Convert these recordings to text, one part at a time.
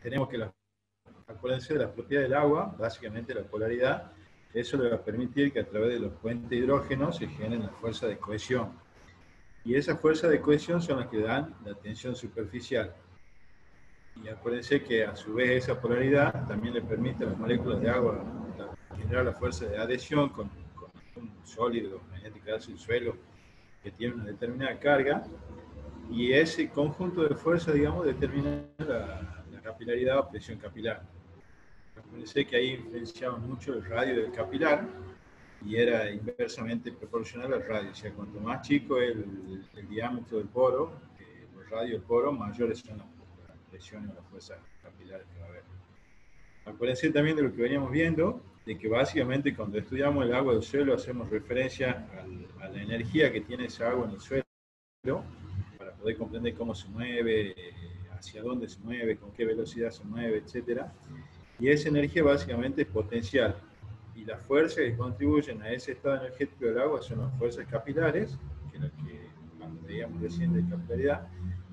tenemos que acuérdense de la propiedad del agua, básicamente la polaridad. Eso le va a permitir que a través de los puentes de hidrógeno se generen las fuerzas de cohesión. Y esas fuerzas de cohesión son las que dan la tensión superficial. Y acuérdense que a su vez esa polaridad también le permite a las moléculas de agua generar la fuerza de adhesión con un sólido, en este caso el suelo, que tiene una determinada carga, y ese conjunto de fuerzas, digamos, determina la capilaridad o presión capilar. Acuérdense que ahí influenciaba mucho el radio del capilar y era inversamente proporcional al radio. O sea, cuanto más chico es el diámetro del poro, el radio del poro, mayores son las presiones o las fuerzas capilares que va a haber. Acuérdense también de lo que veníamos viendo, de que básicamente cuando estudiamos el agua del suelo hacemos referencia a la energía que tiene esa agua en el suelo para poder comprender cómo se mueve, hacia dónde se mueve, con qué velocidad se mueve, etc. Y esa energía básicamente es potencial. Y las fuerzas que contribuyen a ese estado energético del agua son las fuerzas capilares, que es lo que cuando veíamos recién de capilaridad,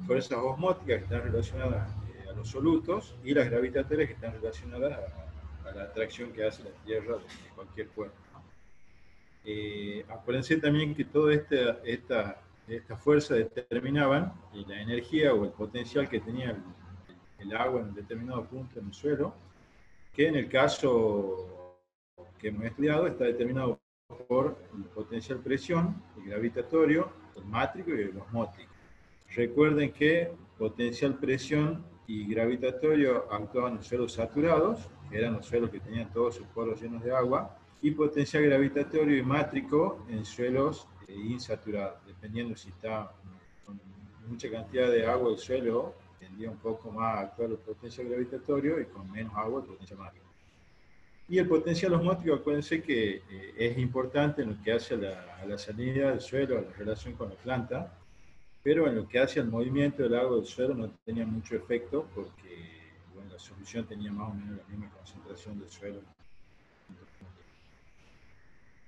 fuerzas osmóticas que están relacionadas a los solutos, y las gravitatorias que están relacionadas a la atracción que hace la Tierra de cualquier cuerpo. Acuérdense también que toda esta fuerza determinaban la energía o el potencial que tenía el agua en un determinado punto en el suelo, que en el caso que hemos estudiado está determinado por el potencial presión, el gravitatorio, el mátrico y el osmótico. Recuerden que potencial presión y gravitatorio actuaban en suelos saturados, que eran los suelos que tenían todos sus poros llenos de agua, y potencial gravitatorio y mátrico en suelos insaturados, dependiendo si está con mucha cantidad de agua el suelo, tendría un poco más a actuar el potencial gravitatorio, y con menos agua el potencial mátrico. Y el potencial osmótico, acuérdense que es importante en lo que hace a la salinidad del suelo, a la relación con la planta, pero en lo que hace al movimiento del agua del suelo no tenía mucho efecto, porque bueno, la solución tenía más o menos la misma concentración del suelo.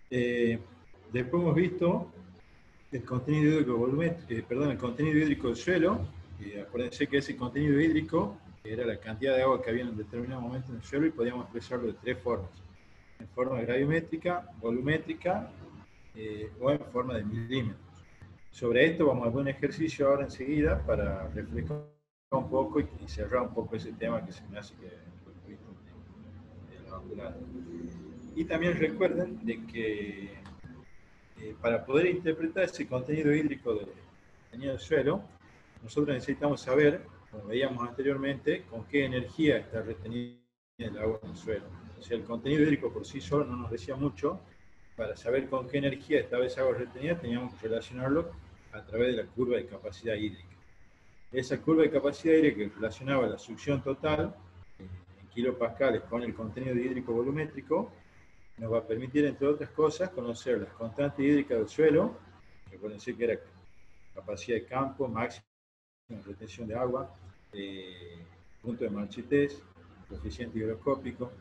Después hemos visto el contenido hídrico el contenido hídrico del suelo. Acuérdense que ese contenido hídrico era la cantidad de agua que había en un determinado momento en el suelo, y podíamos expresarlo de tres formas: en forma gravimétrica, volumétrica o en forma de milímetros. Sobre esto vamos a hacer un ejercicio ahora enseguida para reflejar un poco y cerrar un poco ese tema que se me hace que de la. Y también recuerden de que para poder interpretar ese contenido hídrico del suelo, nosotros necesitamos saber, como veíamos anteriormente, con qué energía está retenida el agua en el suelo. O sea, el contenido hídrico por sí solo no nos decía mucho. Para saber con qué energía estaba esa agua retenida, teníamos que relacionarlo a través de la curva de capacidad hídrica. Esa curva de capacidad hídrica que relacionaba la succión total en kilopascales con el contenido hídrico volumétrico nos va a permitir, entre otras cosas, conocer las constantes hídricas del suelo. Recuerden que era capacidad de campo, máxima retención de agua, punto de marchitez, coeficiente higroscópico.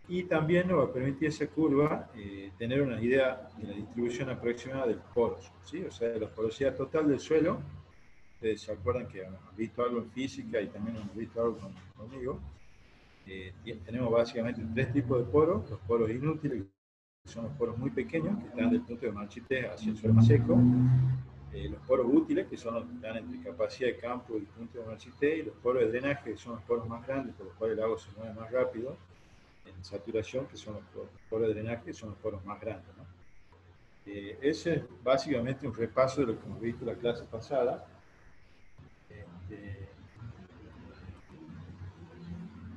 Y también nos va a permitir esa curva tener una idea de la distribución aproximada de los poros, ¿sí? O sea, de la porosidad total del suelo. Ustedes se acuerdan que han visto algo en física y también hemos visto algo conmigo. Tenemos básicamente tres tipos de poros: los poros inútiles, que son los poros muy pequeños, que están del punto de marchitez hacia el suelo más seco; los poros útiles, que son los que están entre capacidad de campo y el punto de marchitez; y los poros de drenaje, que son los poros más grandes, por los cuales el agua se mueve más rápido en saturación, que son los poros de drenaje, que son los poros más grandes, ¿no? Ese es básicamente un repaso de lo que hemos visto en la clase pasada.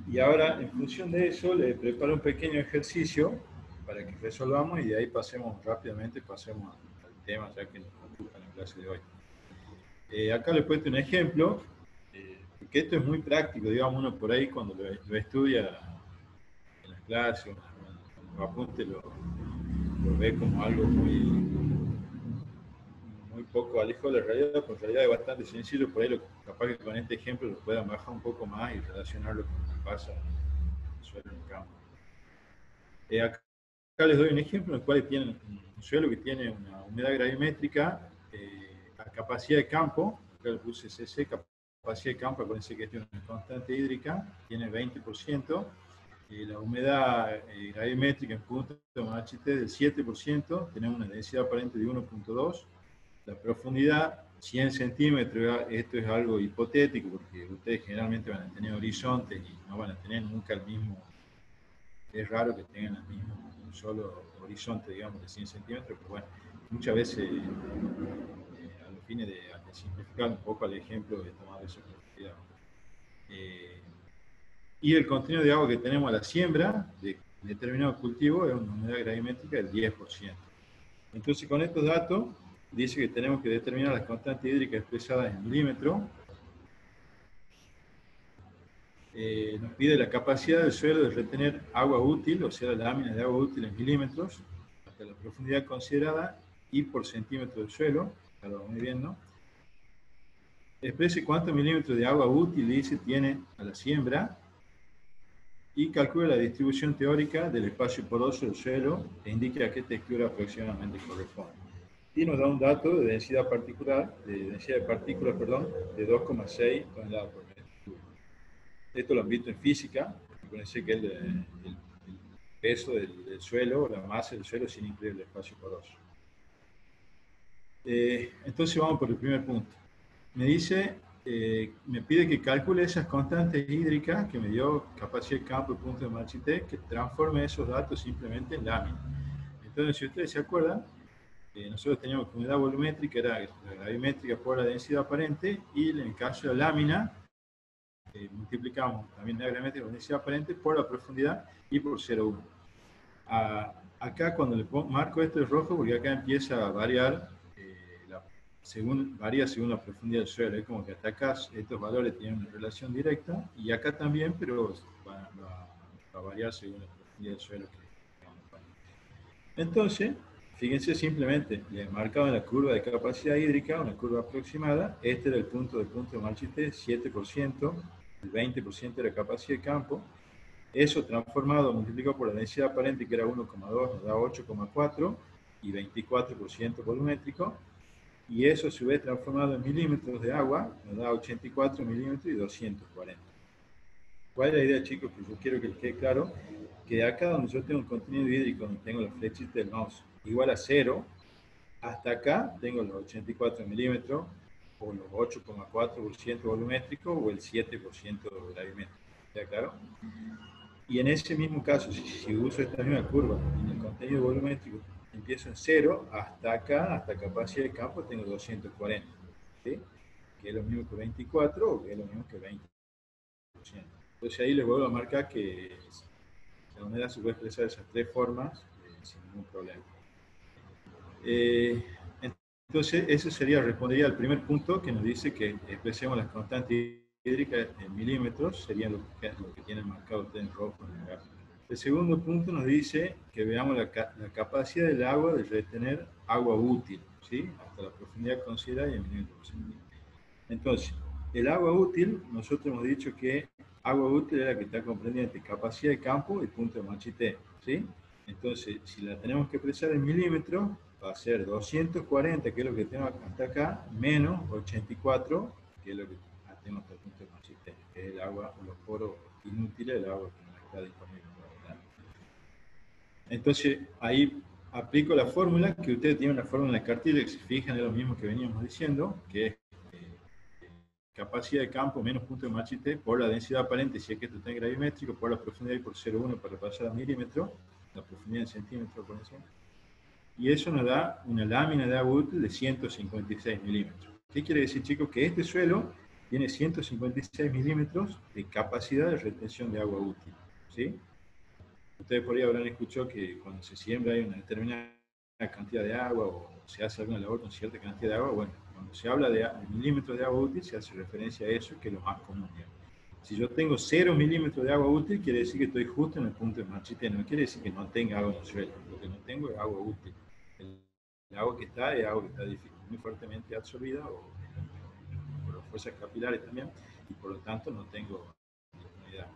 Y ahora, en función de eso, le preparo un pequeño ejercicio para que resolvamos, y de ahí pasemos rápidamente al tema ya que nos ocupa en la clase de hoy. Acá les cuento un ejemplo, que esto es muy práctico, digamos, uno por ahí cuando lo estudia en las clases, en los apuntes, lo ve como algo muy poco alejado de la realidad, pero en realidad es bastante sencillo. Por ahí capaz que con este ejemplo lo puedan bajar un poco más y relacionarlo con lo que pasa en el suelo en el campo. Acá les doy un ejemplo en el cual tienen un suelo que tiene una humedad gravimétrica a capacidad de campo. Acá le puse CC, capacidad de campo, acuérdense que tiene una constante hídrica, tiene 20%, la humedad gravimétrica en punto de Machite del 7%, tenemos una densidad aparente de 1.2, la profundidad 100 centímetros, esto es algo hipotético porque ustedes generalmente van a tener horizontes y no van a tener nunca el mismo, es raro que tengan el mismo, un solo horizonte, digamos, de 100 centímetros, pero bueno, muchas veces a los fines de simplificar un poco el ejemplo de tomar esa profundidad. Y el contenido de agua que tenemos a la siembra de determinado cultivo es una humedad gravimétrica del 10%. Entonces, con estos datos, dice que tenemos que determinar las constantes hídricas expresadas en milímetros. Nos pide la capacidad del suelo de retener agua útil, o sea, la lámina de agua útil en milímetros, hasta la profundidad considerada y por centímetro del suelo, ya lo vamos viendo. Exprese cuántos milímetros de agua útil, dice, tiene a la siembra, y calcula la distribución teórica del espacio poroso del suelo e indique a qué textura aproximadamente corresponde. Y nos da un dato de densidad particular, de densidad de partículas, perdón, de 2,6 toneladas por metro cúbico. Esto lo han visto en física, acuérdense que el peso del suelo, la masa del suelo sin incluir el espacio poroso. Entonces vamos por el primer punto. Me dice, me pide que calcule esas constantes hídricas que me dio capacidad de campo y punto de Machite, que transforme esos datos simplemente en lámina. Entonces, si ustedes se acuerdan, nosotros teníamos que humedad volumétrica, era la gravimétrica por la densidad aparente, y en el caso de la lámina, multiplicamos también la gravimétrica con densidad aparente por la profundidad y por 0,1. Acá cuando le marco esto de rojo, porque acá empieza a variar, varía según la profundidad del suelo. Es como que hasta acá estos valores tienen una relación directa, y acá también, pero va a variar según la profundidad del suelo. Entonces, fíjense simplemente, le he marcado en la curva de capacidad hídrica, una curva aproximada. Este era el punto de Machite, 7%, el 20% de la capacidad de campo. Eso transformado, multiplicado por la densidad aparente, que era 1,2, nos da 8,4 y 24% volumétrico. Y eso a su vez transformado en milímetros de agua, nos da 84 milímetros y 240. ¿Cuál es la idea, chicos? Que yo quiero que les quede claro que acá donde yo tengo un contenido hídrico, donde tengo la flechita del mouse igual a 0, hasta acá tengo los 84 milímetros, o los 8,4% volumétrico, o el 7% gravimétrico. ¿Está claro? Y en ese mismo caso, si uso esta misma curva en el contenido volumétrico, empiezo en 0, hasta acá, hasta capacidad de campo, tengo 240, ¿sí? Que es lo mismo que 24, o que es lo mismo que 20%. Entonces ahí les vuelvo a marcar que la humedad se puede expresar de esas tres formas sin ningún problema. Entonces, eso respondería al primer punto que nos dice que expresemos las constantes hídricas en milímetros, serían lo que tienen marcado ustedes en rojo en el gráfico. El segundo punto nos dice que veamos la capacidad del agua de retener agua útil, ¿sí? Hasta la profundidad considerada y en milímetros por centímetro. Entonces, el agua útil, nosotros hemos dicho que agua útil es la que está comprendida entre capacidad de campo y punto de Machite, ¿sí? Entonces, si la tenemos que expresar en milímetros, va a ser 240, que es lo que tengo hasta acá, menos 84, que es lo que tenemos hasta el punto de Machite, que es el agua, los poros inútiles del agua que no está disponible. Entonces, ahí aplico la fórmula, que ustedes tienen una fórmula de cartilla, que se fijan en lo mismo que veníamos diciendo, que es capacidad de campo menos punto de Machite por la densidad aparente, si es que esto está en gravimétrico, por la profundidad y por 0,1 para pasar a milímetro, la profundidad en centímetros por encima. Y eso nos da una lámina de agua útil de 156 milímetros. ¿Qué quiere decir, chicos? Que este suelo tiene 156 milímetros de capacidad de retención de agua útil, ¿sí? Ustedes por ahí habrán escuchado que cuando se siembra hay una determinada cantidad de agua o se hace alguna labor con cierta cantidad de agua. Bueno, cuando se habla de milímetros de agua útil se hace referencia a eso, que es lo más común. Si yo tengo 0 milímetros de agua útil, quiere decir que estoy justo en el punto de Machite. No quiere decir que no tenga agua en el suelo. Lo que no tengo es agua útil. El agua que está es agua que está muy fuertemente absorbida o por las fuerzas capilares también, y por lo tanto no tengo disponibilidad.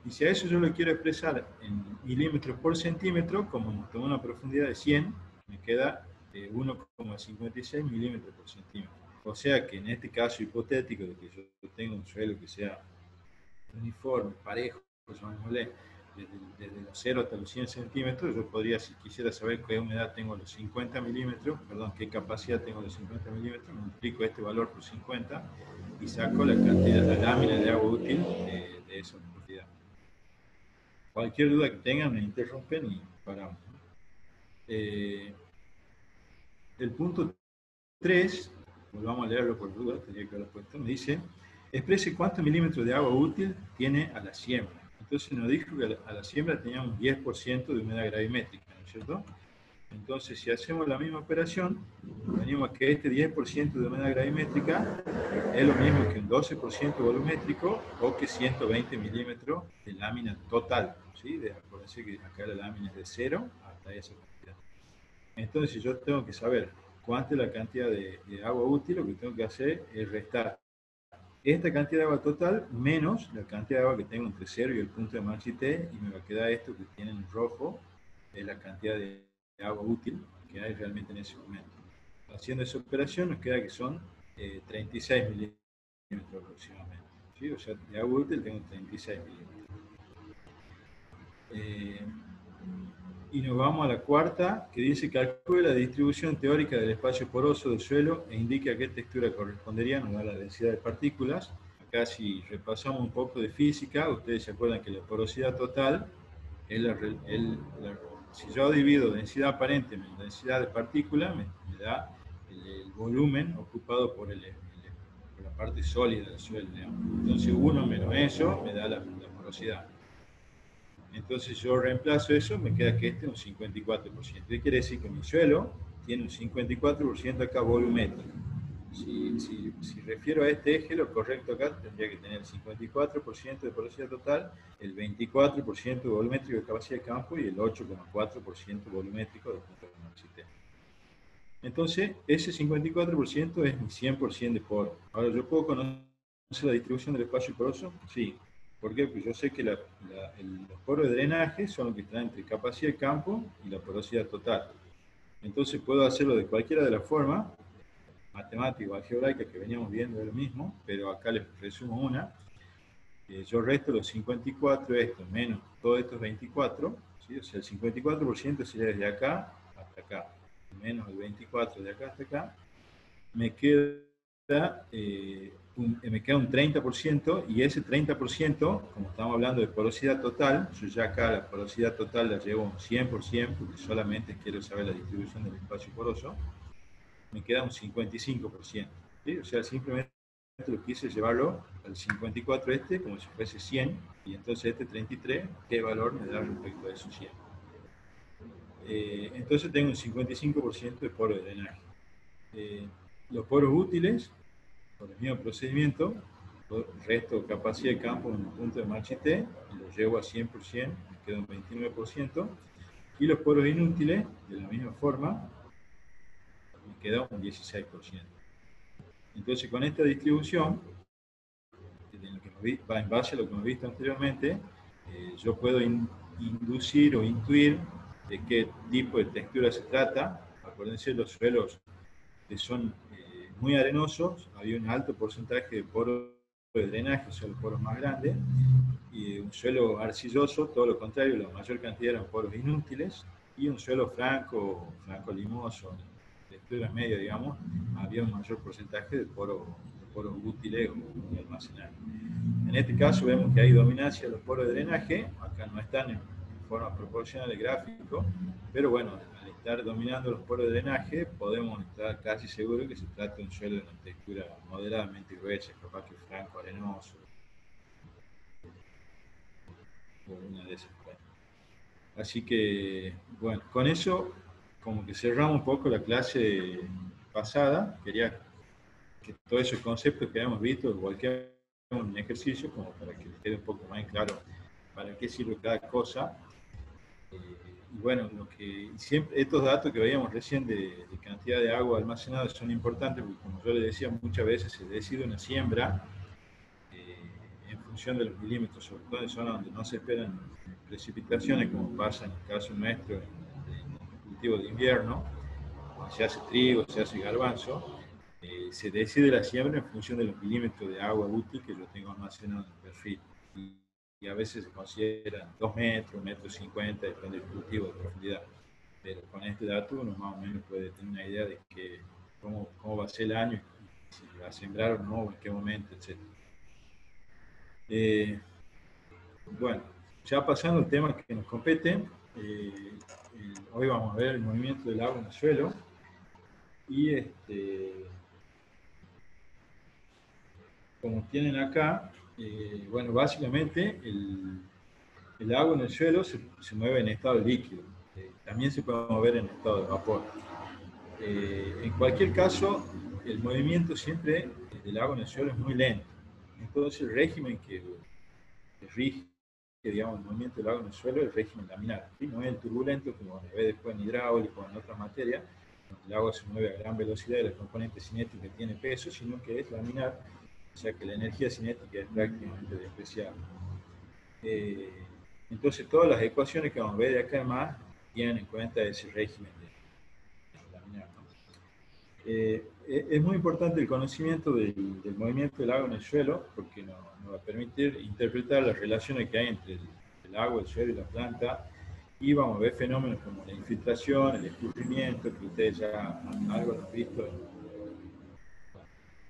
Y si a eso yo lo quiero expresar en milímetros por centímetro, como tengo una profundidad de 100, me queda 1,56 milímetros por centímetro. O sea que en este caso hipotético de que yo tenga un suelo que sea uniforme, parejo, llamémosle, desde los 0 hasta los 100 centímetros, yo podría, si quisiera saber qué humedad tengo los 50 milímetros, perdón, qué capacidad tengo los 50 milímetros, multiplico este valor por 50 y saco la cantidad, la lámina de agua útil de esa profundidad. Cualquier duda que tengan me interrumpen y paramos. El punto 3, volvamos a leerlo por duda, tendría que haberlo puesto, me dice, exprese cuántos milímetros de agua útil tiene a la siembra. Entonces nos dijo que a la siembra tenía un 10% de humedad gravimétrica, ¿no es cierto? Entonces, si hacemos la misma operación, venimos a que este 10% de humedad gravimétrica es lo mismo que un 12% volumétrico o que 120 milímetros de lámina total, ¿sí? Acuérdense que acá la lámina es de 0 hasta esa cantidad. Entonces, yo tengo que saber cuánta es la cantidad de agua útil, lo que tengo que hacer es restar esta cantidad de agua total menos la cantidad de agua que tengo entre 0 y el punto de Marchité, y me va a quedar esto que tiene en rojo, es la cantidad de agua útil que hay realmente en ese momento. Haciendo esa operación nos queda que son 36 milímetros aproximadamente, ¿sí? O sea, de agua útil tengo 36 milímetros. Y nos vamos a la cuarta, que dice que calcule la distribución teórica del espacio poroso del suelo e indique a qué textura correspondería, nos da la densidad de partículas. Acá si repasamos un poco de física, ustedes se acuerdan que la porosidad total es si yo divido densidad aparente en densidad de partículas, me da el volumen ocupado por la parte sólida del suelo, digamos. Entonces 1 menos eso me da la porosidad. Entonces yo reemplazo eso, me queda que este es un 54%. ¿Qué quiere decir? Que mi suelo tiene un 54% acá volumétrico. Si refiero a este eje, lo correcto acá tendría que tener el 54% de porosidad total, el 24% volumétrico de capacidad de campo y el 8,4% volumétrico de punto de Marchité. Entonces, ese 54% es mi 100% de poro. Ahora, ¿yo puedo conocer la distribución del espacio poroso? Sí. ¿Por qué? Porque yo sé que los poros de drenaje son los que están entre capacidad de campo y la porosidad total. Entonces puedo hacerlo de cualquiera de las formas, matemática o algebraica que veníamos viendo de lo mismo, pero acá les resumo una. Yo resto los 54 estos menos todos estos 24, ¿sí? O sea, el 54% sería desde acá hasta acá, menos el 24 de acá hasta acá, me queda un 30%, y ese 30%, como estamos hablando de porosidad total, yo ya acá la porosidad total la llevo un 100%, porque solamente quiero saber la distribución del espacio poroso, me queda un 55%. ¿Sí? O sea, simplemente lo quise llevarlo al 54 como si fuese 100, y entonces este 33, ¿qué valor me da respecto a esos 100? Entonces tengo un 55% de poro de drenaje. Los poros útiles, por el mismo procedimiento, resto capacidad de campo en el punto de Marchité y lo llevo a 100%, me queda un 29%, y los poros inútiles, de la misma forma, me queda un 16%. Entonces, con esta distribución, va en base a lo que hemos visto anteriormente, yo puedo inducir o intuir de qué tipo de textura se trata. Acuérdense, los suelos que son muy arenosos, había un alto porcentaje de poros de drenaje, son los poros más grandes, y un suelo arcilloso, todo lo contrario, la mayor cantidad eran poros inútiles, y un suelo franco limoso, de textura media, digamos, había un mayor porcentaje de poros útiles o almacenables. En este caso vemos que hay dominancia de los poros de drenaje, acá no están en forma proporcional el gráfico, pero bueno, al estar dominando los poros de drenaje, podemos estar casi seguros que se trata de un suelo de una textura moderadamente gruesa, capaz que franco arenoso, o una de esas cosas. Así que, bueno, con eso, como que cerramos un poco la clase pasada. Quería que todos esos conceptos que habíamos visto, cualquier un ejercicio, como para que les quede un poco más claro para qué sirve cada cosa. Y bueno, estos datos que veíamos recién de cantidad de agua almacenada son importantes porque, como yo les decía, muchas veces se decide una siembra en función de los milímetros, sobre todo en zonas donde no se esperan precipitaciones, como pasa en el caso nuestro en cultivo de invierno, se hace trigo, se hace garbanzo. se decide la siembra en función de los milímetros de agua útil que yo tengo almacenado en el perfil. Y a veces se consideran 2 metros, 1,50 m, depende del cultivo de profundidad. Pero con este dato uno más o menos puede tener una idea de cómo va a ser el año, si va a sembrar o no, en qué momento, etc. Bueno, ya pasando al tema que nos compete, hoy vamos a ver el movimiento del agua en el suelo. Y como tienen acá, bueno, básicamente el agua en el suelo se mueve en estado líquido. También se puede mover en estado de vapor. En cualquier caso, el movimiento siempre del agua en el suelo es muy lento. Entonces, el régimen que rige, digamos, el movimiento del agua en el suelo es el régimen laminar. ¿Sí? No es el turbulento, como se ve después en hidráulico o en otras materias, donde el agua se mueve a gran velocidad y la componente cinética tiene peso, sino que es laminar, o sea que la energía cinética es prácticamente despreciable. Entonces, todas las ecuaciones que vamos a ver de acá en más tienen en cuenta ese régimen de laminar, ¿no? Es muy importante el conocimiento del movimiento del agua en el suelo, porque nos va a permitir interpretar las relaciones que hay entre el agua, el suelo y la planta, y vamos a ver fenómenos como la infiltración, el escurrimiento, que ustedes ya algo han visto,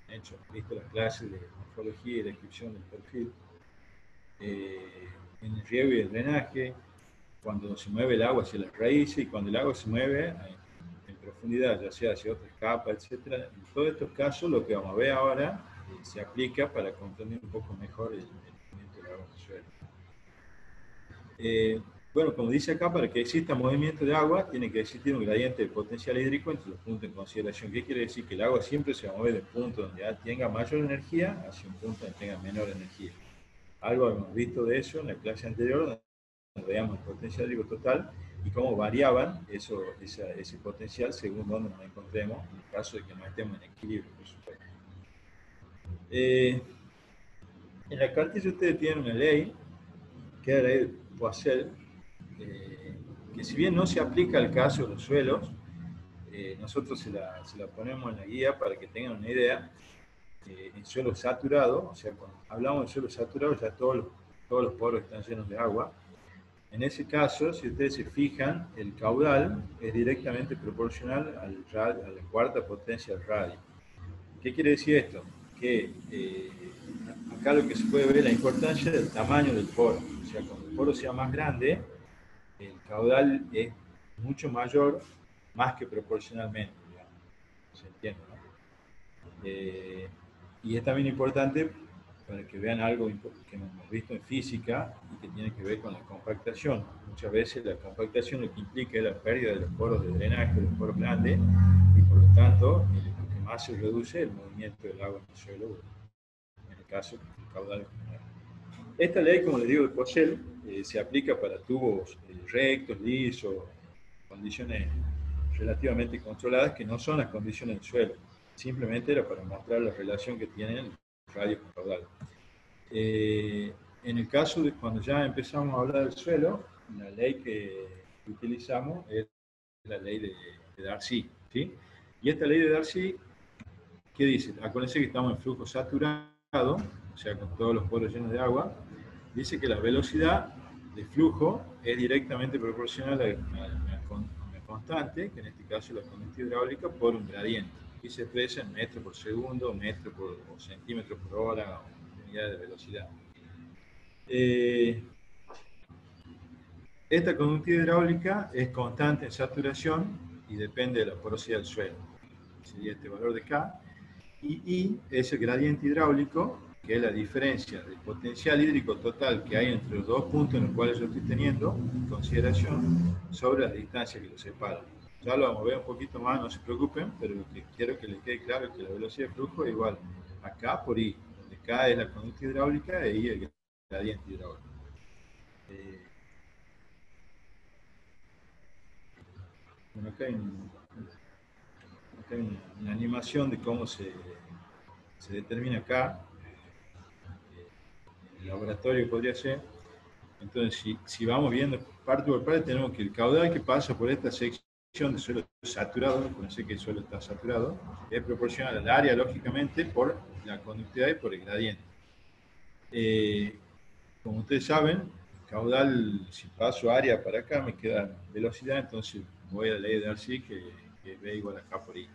han visto las clases de morfología y descripción del perfil, en el riego y el drenaje, cuando se mueve el agua hacia las raíces y cuando el agua se mueve en profundidad, ya sea hacia otras capas, etc. En todos estos casos, lo que vamos a ver ahora se aplica para comprender un poco mejor el movimiento del agua en el suelo. Bueno, como dice acá, para que exista movimiento de agua, tiene que existir un gradiente de potencial hídrico entre los puntos en consideración. ¿Qué quiere decir? Que el agua siempre se va a mover del punto donde tenga mayor energía hacia un punto donde tenga menor energía. Algo hemos visto de eso en la clase anterior, veamos el potencial hídrico total y cómo variaban ese potencial según donde nos encontremos, en el caso de que no estemos en equilibrio, por supuesto. En la cartilla ustedes tienen una ley, que es la ley de Poiseuille, que si bien no se aplica al caso de los suelos, nosotros se la ponemos en la guía para que tengan una idea. En suelo saturado, o sea, cuando hablamos de suelo saturado, ya todos los poros están llenos de agua. En ese caso, si ustedes se fijan, el caudal es directamente proporcional a la cuarta potencia del radio. ¿Qué quiere decir esto? Que acá lo que se puede ver es la importancia del tamaño del poro. O sea, cuando el poro sea más grande, el caudal es mucho mayor, más que proporcionalmente, digamos. ¿Se entiende, no? Y es también importante para que vean algo que hemos visto en física y que tiene que ver con la compactación. Muchas veces la compactación lo que implica es la pérdida de los poros de drenaje, de los poros grandes, y por lo tanto lo que más se reduce es el movimiento del agua en el suelo, en el caso del caudal. Esta ley, como les digo, de Poiseuille, se aplica para tubos rectos, lisos, condiciones relativamente controladas que no son las condiciones del suelo. Simplemente era para mostrar la relación que tienen radio con caudal. En el caso de cuando ya empezamos a hablar del suelo, la ley que utilizamos es la ley de Darcy, ¿sí? Y esta ley de Darcy, ¿qué dice? Acuérdense que estamos en flujo saturado, o sea, con todos los poros llenos de agua. Dice que la velocidad de flujo es directamente proporcional a una constante, que en este caso es la conductividad hidráulica, por un gradiente. Y se expresa en metros por segundo, o centímetros por hora, o unidad de velocidad. Esta conductividad hidráulica es constante en saturación y depende de la porosidad del suelo. Sería este valor de K. Y I es el gradiente hidráulico, que es la diferencia del potencial hídrico total que hay entre los dos puntos en los cuales yo estoy teniendo en consideración sobre las distancias que los separan. Ya lo vamos a ver un poquito más, no se preocupen, pero lo que quiero que les quede claro es que la velocidad de flujo es igual a K por I, donde K es la conductividad hidráulica e I el gradiente hidráulico. Bueno, acá hay una animación de cómo se determina K. El laboratorio podría ser. Entonces, si vamos viendo parte por parte, tenemos que el caudal que pasa por esta sección de suelo saturado, conoce que el suelo está saturado, es proporcional al área, lógicamente, por la conductividad y por el gradiente. Como ustedes saben, caudal, si paso área para acá, me queda velocidad, entonces voy a la ley de Darcy, que B igual a K por I.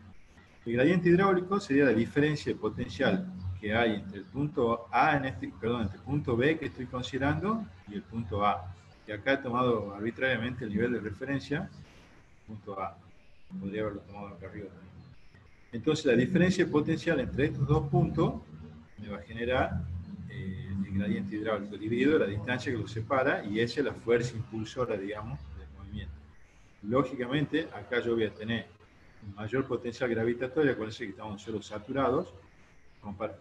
El gradiente hidráulico sería la diferencia de potencial que hay entre el punto A, entre el punto B que estoy considerando y el punto A. Y acá he tomado arbitrariamente el nivel de referencia, punto A. Podría haberlo tomado acá arriba también. Entonces la diferencia de potencial entre estos dos puntos me va a generar el gradiente hidráulico dividido la distancia que los separa, y esa es la fuerza impulsora, digamos, del movimiento. Lógicamente, acá yo voy a tener un mayor potencial gravitatorio, acuérdense que estamos en suelos saturados,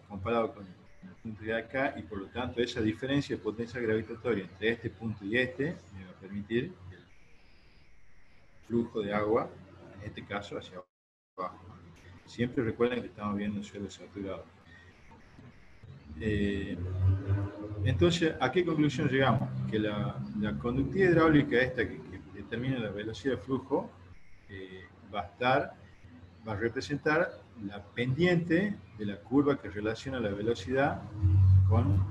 comparado con el punto de acá, y por lo tanto esa diferencia de potencial gravitatorio entre este punto y este me va a permitir el flujo de agua, en este caso hacia abajo. Siempre recuerden que estamos viendo un suelo saturado. Entonces, ¿a qué conclusión llegamos? Que la conductividad hidráulica esta que determina la velocidad de flujo va a representar la pendiente de la curva que relaciona la velocidad con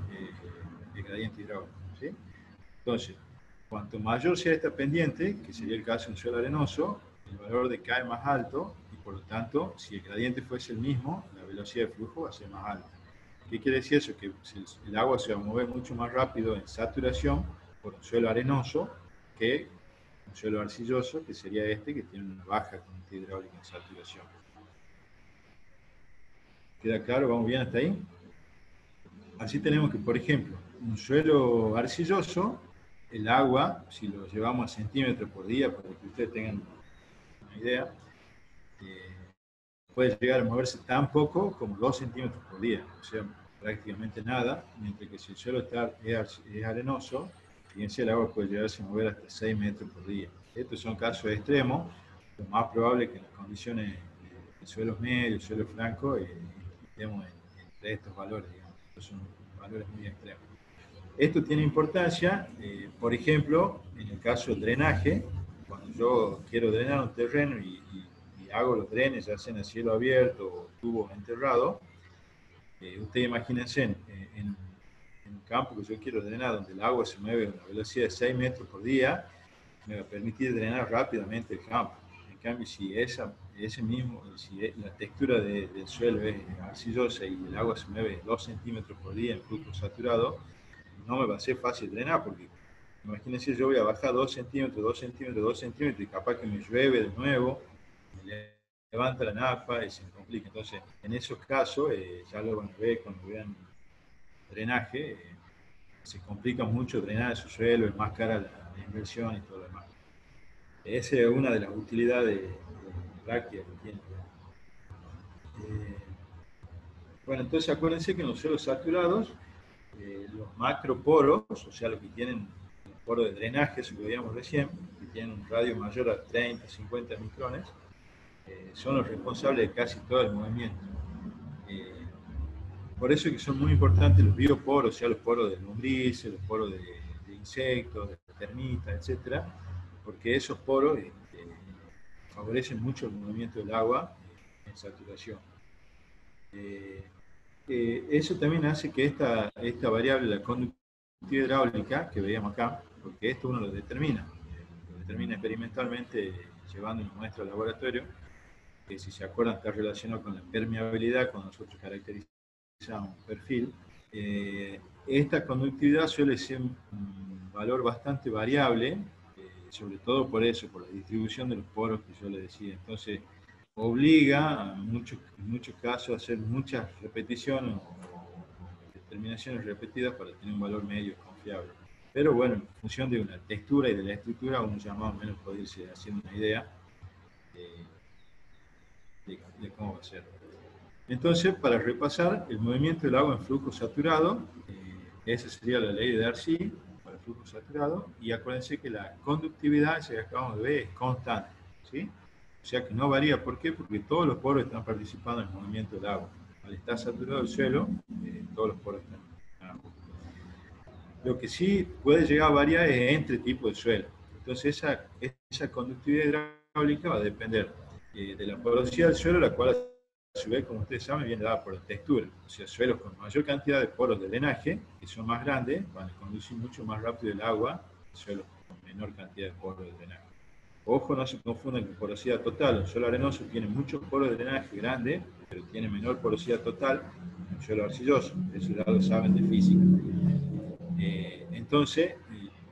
el gradiente hidráulico, ¿sí? Entonces, cuanto mayor sea esta pendiente, que sería el caso de un suelo arenoso, el valor de K es más alto, y por lo tanto, si el gradiente fuese el mismo, la velocidad de flujo va a ser más alta. ¿Qué quiere decir eso? Que el agua se va a mover mucho más rápido en saturación por un suelo arenoso que un suelo arcilloso, que sería este, que tiene una baja conductividad hidráulica en saturación. ¿Queda claro? ¿Vamos bien hasta ahí? Así tenemos que, por ejemplo, un suelo arcilloso, el agua, si lo llevamos a centímetros por día, para que ustedes tengan una idea, puede llegar a moverse tan poco como 2 centímetros por día, o sea, prácticamente nada, mientras que si el suelo es arenoso, fíjense, el agua puede llegarse a mover hasta 6 metros por día. Estos son casos extremos, lo más probable es que en las condiciones de suelos medios, suelos francos, estemos entre estos valores, digamos. Estos son valores muy extremos. Esto tiene importancia, por ejemplo, en el caso del drenaje, cuando yo quiero drenar un terreno y hago los drenes, ya sean a cielo abierto o tubos enterrados, ustedes imagínense en un campo que yo quiero drenar, donde el agua se mueve a una velocidad de 6 metros por día, me va a permitir drenar rápidamente el campo. En cambio, si la textura del suelo es arcillosa y el agua se mueve 2 centímetros por día en flujo saturado, no me va a ser fácil drenar, porque imagínense, yo voy a bajar 2 centímetros, 2 centímetros, 2 centímetros, y capaz que me llueve de nuevo, me levanta la napa y se me complica. Entonces, en esos casos, ya lo van a ver cuando vean drenaje, se complica mucho drenar esos suelos, es más cara la inversión y todo lo demás. Esa es una de las utilidades de Rakia que tiene. Bueno, entonces acuérdense que en los suelos saturados, los macroporos, o sea, los que tienen el poro de drenaje, eso que veíamos recién, que tienen un radio mayor a 30, 50 micrones, son los responsables de casi todo el movimiento. Por eso es que son muy importantes los bioporos, o sea, los poros de lombrices, los poros de insectos, de termitas, etc., porque esos poros favorecen mucho el movimiento del agua en saturación. Eso también hace que esta variable, la conductividad hidráulica, que veíamos acá, porque esto uno lo determina experimentalmente llevando una muestra al laboratorio, que si se acuerdan está relacionado con la permeabilidad, cuando nosotros caracterizamos un perfil. Esta conductividad suele ser un valor bastante variable, sobre todo por eso, por la distribución de los poros que yo les decía. Entonces, obliga en muchos casos a hacer muchas repeticiones o determinaciones repetidas para tener un valor medio confiable. Pero bueno, en función de una textura y de la estructura, uno ya más o menos puede irse haciendo una idea de cómo va a ser. Entonces, para repasar, el movimiento del agua en flujo saturado, esa sería la ley de Darcy para el flujo saturado, y acuérdense que la conductividad, esa que acabamos de ver, es constante, ¿sí? O sea que no varía. ¿Por qué? Porque todos los poros están participando en el movimiento del agua. Al estar saturado el suelo, todos los poros están. Lo que sí puede llegar a variar es entre tipos de suelo. Entonces, esa conductividad hidráulica va a depender de la porosidad del suelo, la cual a su vez, como ustedes saben, viene dada por la textura. O sea, suelos con mayor cantidad de poros de drenaje, que son más grandes, van a conducir mucho más rápido el agua, suelos con menor cantidad de poros de drenaje. Ojo, no se confundan con porosidad total. Un suelo arenoso tiene muchos poros de drenaje grandes, pero tiene menor porosidad total que un suelo arcilloso. Eso ya lo saben de física. Entonces,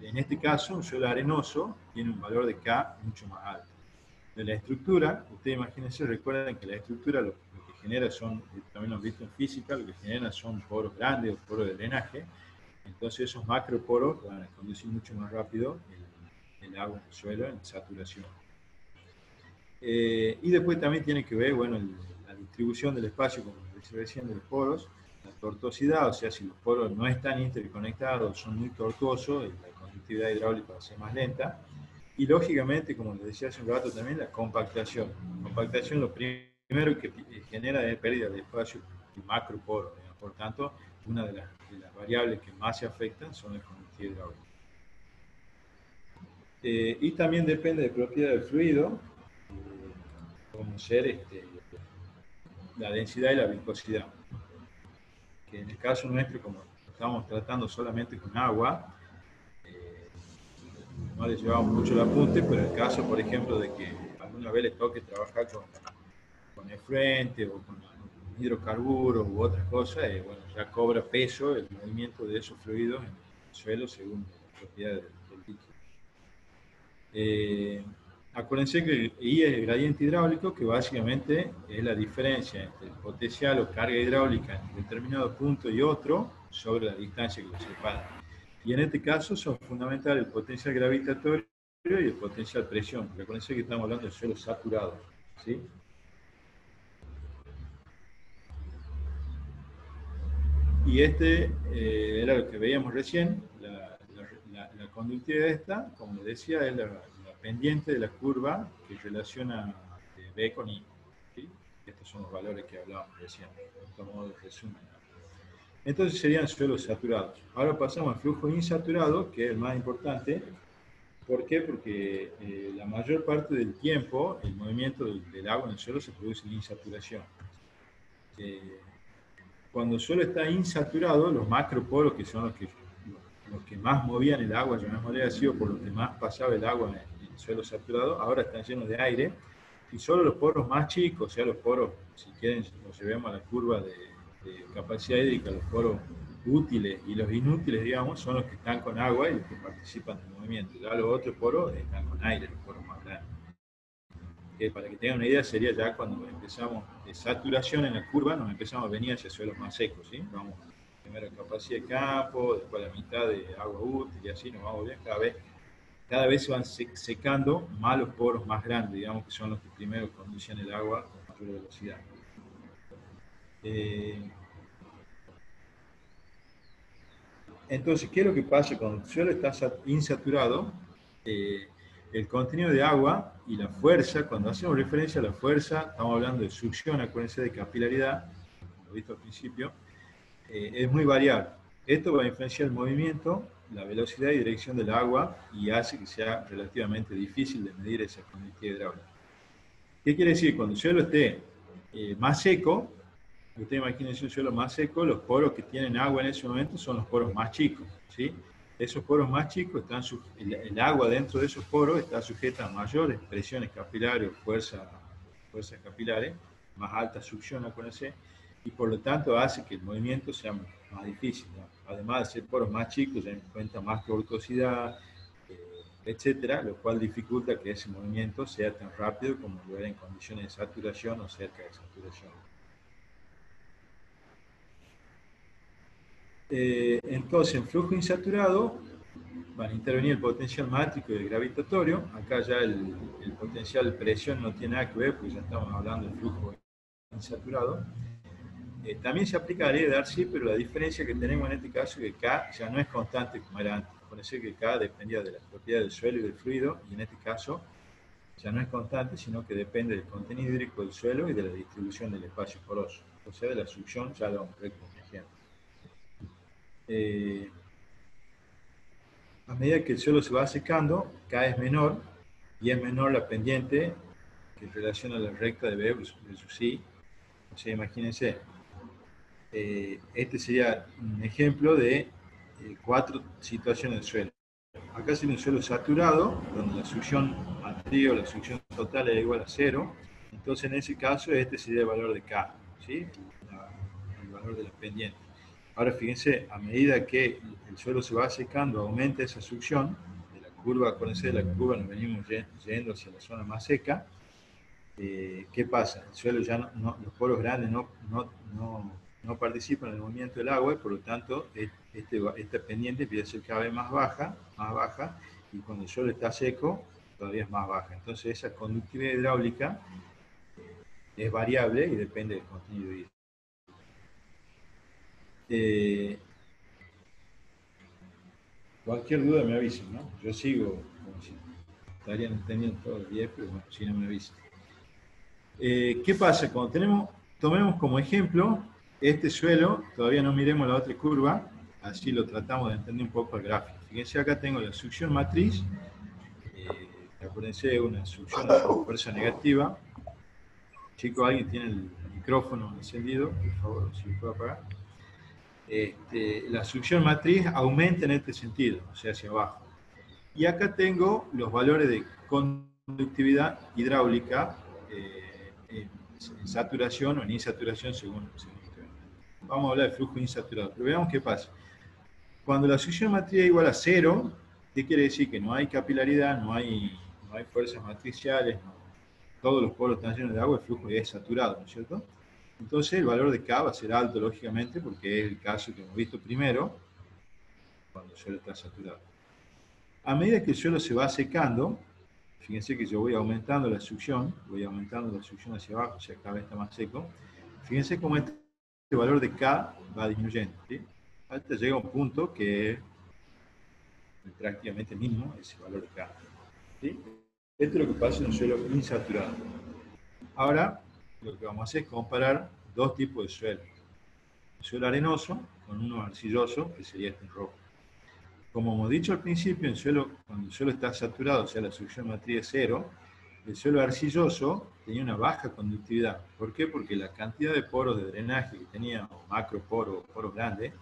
en este caso, un suelo arenoso tiene un valor de K mucho más alto. De la estructura, ustedes imagínense, recuerden que la estructura lo que genera son, también lo han visto en física, lo que genera son poros grandes o poros de drenaje. Entonces esos macroporos van a conducir mucho más rápido el agua en el suelo en saturación. Y después también tiene que ver, bueno, la distribución del espacio, como decía recién, de los poros, la tortuosidad, o sea, si los poros no están interconectados, son muy tortuosos, la conductividad hidráulica va a ser más lenta. Y lógicamente, como les decía hace un rato también, la compactación. La compactación lo primero que genera es pérdida de espacio y macroporos. Por tanto, una de las variables que más se afectan son la conductividad hidráulica. Y también depende de propiedad del fluido, como ser la densidad y la viscosidad. Que en el caso nuestro, como estamos tratando solamente con agua, no les llevamos mucho el apunte, pero en el caso, por ejemplo, de que alguna vez les toque trabajar con efluente o con hidrocarburos u otras cosas, bueno, ya cobra peso el movimiento de esos fluidos en el suelo según la propiedad del líquido. Acuérdense que el I es el gradiente hidráulico, que básicamente es la diferencia entre el potencial o carga hidráulica en determinado punto y otro sobre la distancia que los separa. Y en este caso son fundamentales el potencial gravitatorio y el potencial presión. Acuérdense que estamos hablando de suelo saturado, ¿sí? Y era lo que veíamos recién, la conductividad esta, como decía, es la pendiente de la curva que relaciona B con I. ¿Sí? Estos son los valores que hablábamos recién, en modo de resumen. Entonces serían suelos saturados. Ahora pasamos al flujo insaturado, que es el más importante. ¿Por qué? Porque la mayor parte del tiempo el movimiento del agua en el suelo se produce en insaturación. Cuando el suelo está insaturado, los macroporos, que son los que más movían el agua, llamémosle así, o por los que más pasaba el agua en el suelo saturado, ahora están llenos de aire, y solo los poros más chicos, o sea, los poros, si quieren, nos llevemos a la curva de capacidad hídrica, los poros útiles y los inútiles, digamos, son los que están con agua y los que participan del movimiento. Ya los otros poros están con aire, los poros más grandes. Para que tengan una idea, sería ya cuando empezamos de saturación en la curva, nos empezamos a venir hacia suelos más secos, ¿sí? Vamos primero a capacidad de campo, después a la mitad de agua útil y así nos vamos bien cada vez se van secando más los poros más grandes, digamos que son los que primero conducen el agua con mayor velocidad. Entonces, ¿qué es lo que pasa cuando el suelo está insaturado? El contenido de agua y la fuerza, cuando hacemos referencia a la fuerza, estamos hablando de succión, acuérdense de capilaridad, como lo he visto al principio, es muy variable. Esto va a influenciar el movimiento, la velocidad y dirección del agua y hace que sea relativamente difícil de medir esa conductividad hidráulica. ¿Qué quiere decir? Cuando el suelo esté más seco, ustedes imagínense un suelo más seco, los poros que tienen agua en ese momento son los poros más chicos, ¿sí? Esos poros más chicos, el agua dentro de esos poros está sujeta a mayores presiones capilares o fuerzas capilares, más alta succión, acuérdense, y por lo tanto hace que el movimiento sea más difícil, ¿no? Además de ser poros más chicos, ya cuenta más tortuosidad, etcétera, lo cual dificulta que ese movimiento sea tan rápido como lo era en condiciones de saturación o cerca de saturación. Entonces, en flujo insaturado van a intervenir el potencial mátrico y el gravitatorio. Acá ya el potencial de presión no tiene nada que ver, porque ya estamos hablando del flujo insaturado. También se aplica la ley de Darcy, pero la diferencia que tenemos en este caso es que K ya no es constante como era antes. Parece que K dependía de la propiedad del suelo y del fluido, y en este caso ya no es constante, sino que depende del contenido hídrico del suelo y de la distribución del espacio poroso. O sea, de la succión, ya lo vamos a ver como ejemplo. A medida que el suelo se va secando, K es menor, y es menor la pendiente que en relación a la recta de B versus I. O sea, imagínense, este sería un ejemplo de 4 situaciones de suelo. Acá sería un suelo saturado, donde la succión matriz o la succión total es igual a 0. Entonces, en ese caso, este sería el valor de K, ¿sí? El valor de la pendiente. Ahora, fíjense, a medida que el suelo se va secando, aumenta esa succión. De la curva, acuérdense de la curva, nos venimos yendo hacia la zona más seca. ¿Qué pasa? El suelo ya los poros grandes no participan en el movimiento del agua y por lo tanto esta pendiente empieza a ser cada vez más baja, y cuando el suelo está seco todavía es más baja. Entonces esa conductividad hidráulica es variable y depende del contenido hídrico. Cualquier duda me avisen, ¿no? Yo sigo como si estarían entendiendo todo el día, pero bueno, si no me avisan. ¿Qué pasa? Cuando tomemos como ejemplo este suelo, todavía no miremos la otra curva, así lo tratamos de entender un poco el gráfico. Fíjense, acá tengo la succión matriz, acuérdense, una succión con fuerza negativa. Chicos, ¿alguien tiene el micrófono encendido? Por favor, si lo puede apagar. La succión matriz aumenta en este sentido, o sea, hacia abajo. Y acá tengo los valores de conductividad hidráulica en saturación o en insaturación según. Vamos a hablar de flujo insaturado, pero veamos qué pasa. Cuando la succión matriz es igual a 0, ¿qué quiere decir? Que no hay capilaridad, no hay fuerzas matriciales, todos los poros están llenos de agua, el flujo es saturado, ¿no es cierto? Entonces el valor de K va a ser alto, lógicamente, porque es el caso que hemos visto primero, cuando el suelo está saturado. A medida que el suelo se va secando, fíjense que yo voy aumentando la succión hacia abajo, o sea, cada vez está más seco. Fíjense cómo este valor de K va disminuyendo, ¿sí? Hasta llega a un punto que es prácticamente mínimo ese valor de K, ¿sí? Esto es lo que pasa en un suelo insaturado. Ahora, lo que vamos a hacer es comparar dos tipos de suelo. El suelo arenoso con uno arcilloso, que sería este en rojo. Como hemos dicho al principio, cuando el suelo está saturado, o sea, la succión matriz es 0, el suelo arcilloso tenía una baja conductividad. ¿Por qué? Porque la cantidad de poros de drenaje que tenía, o macroporos, poros grandes,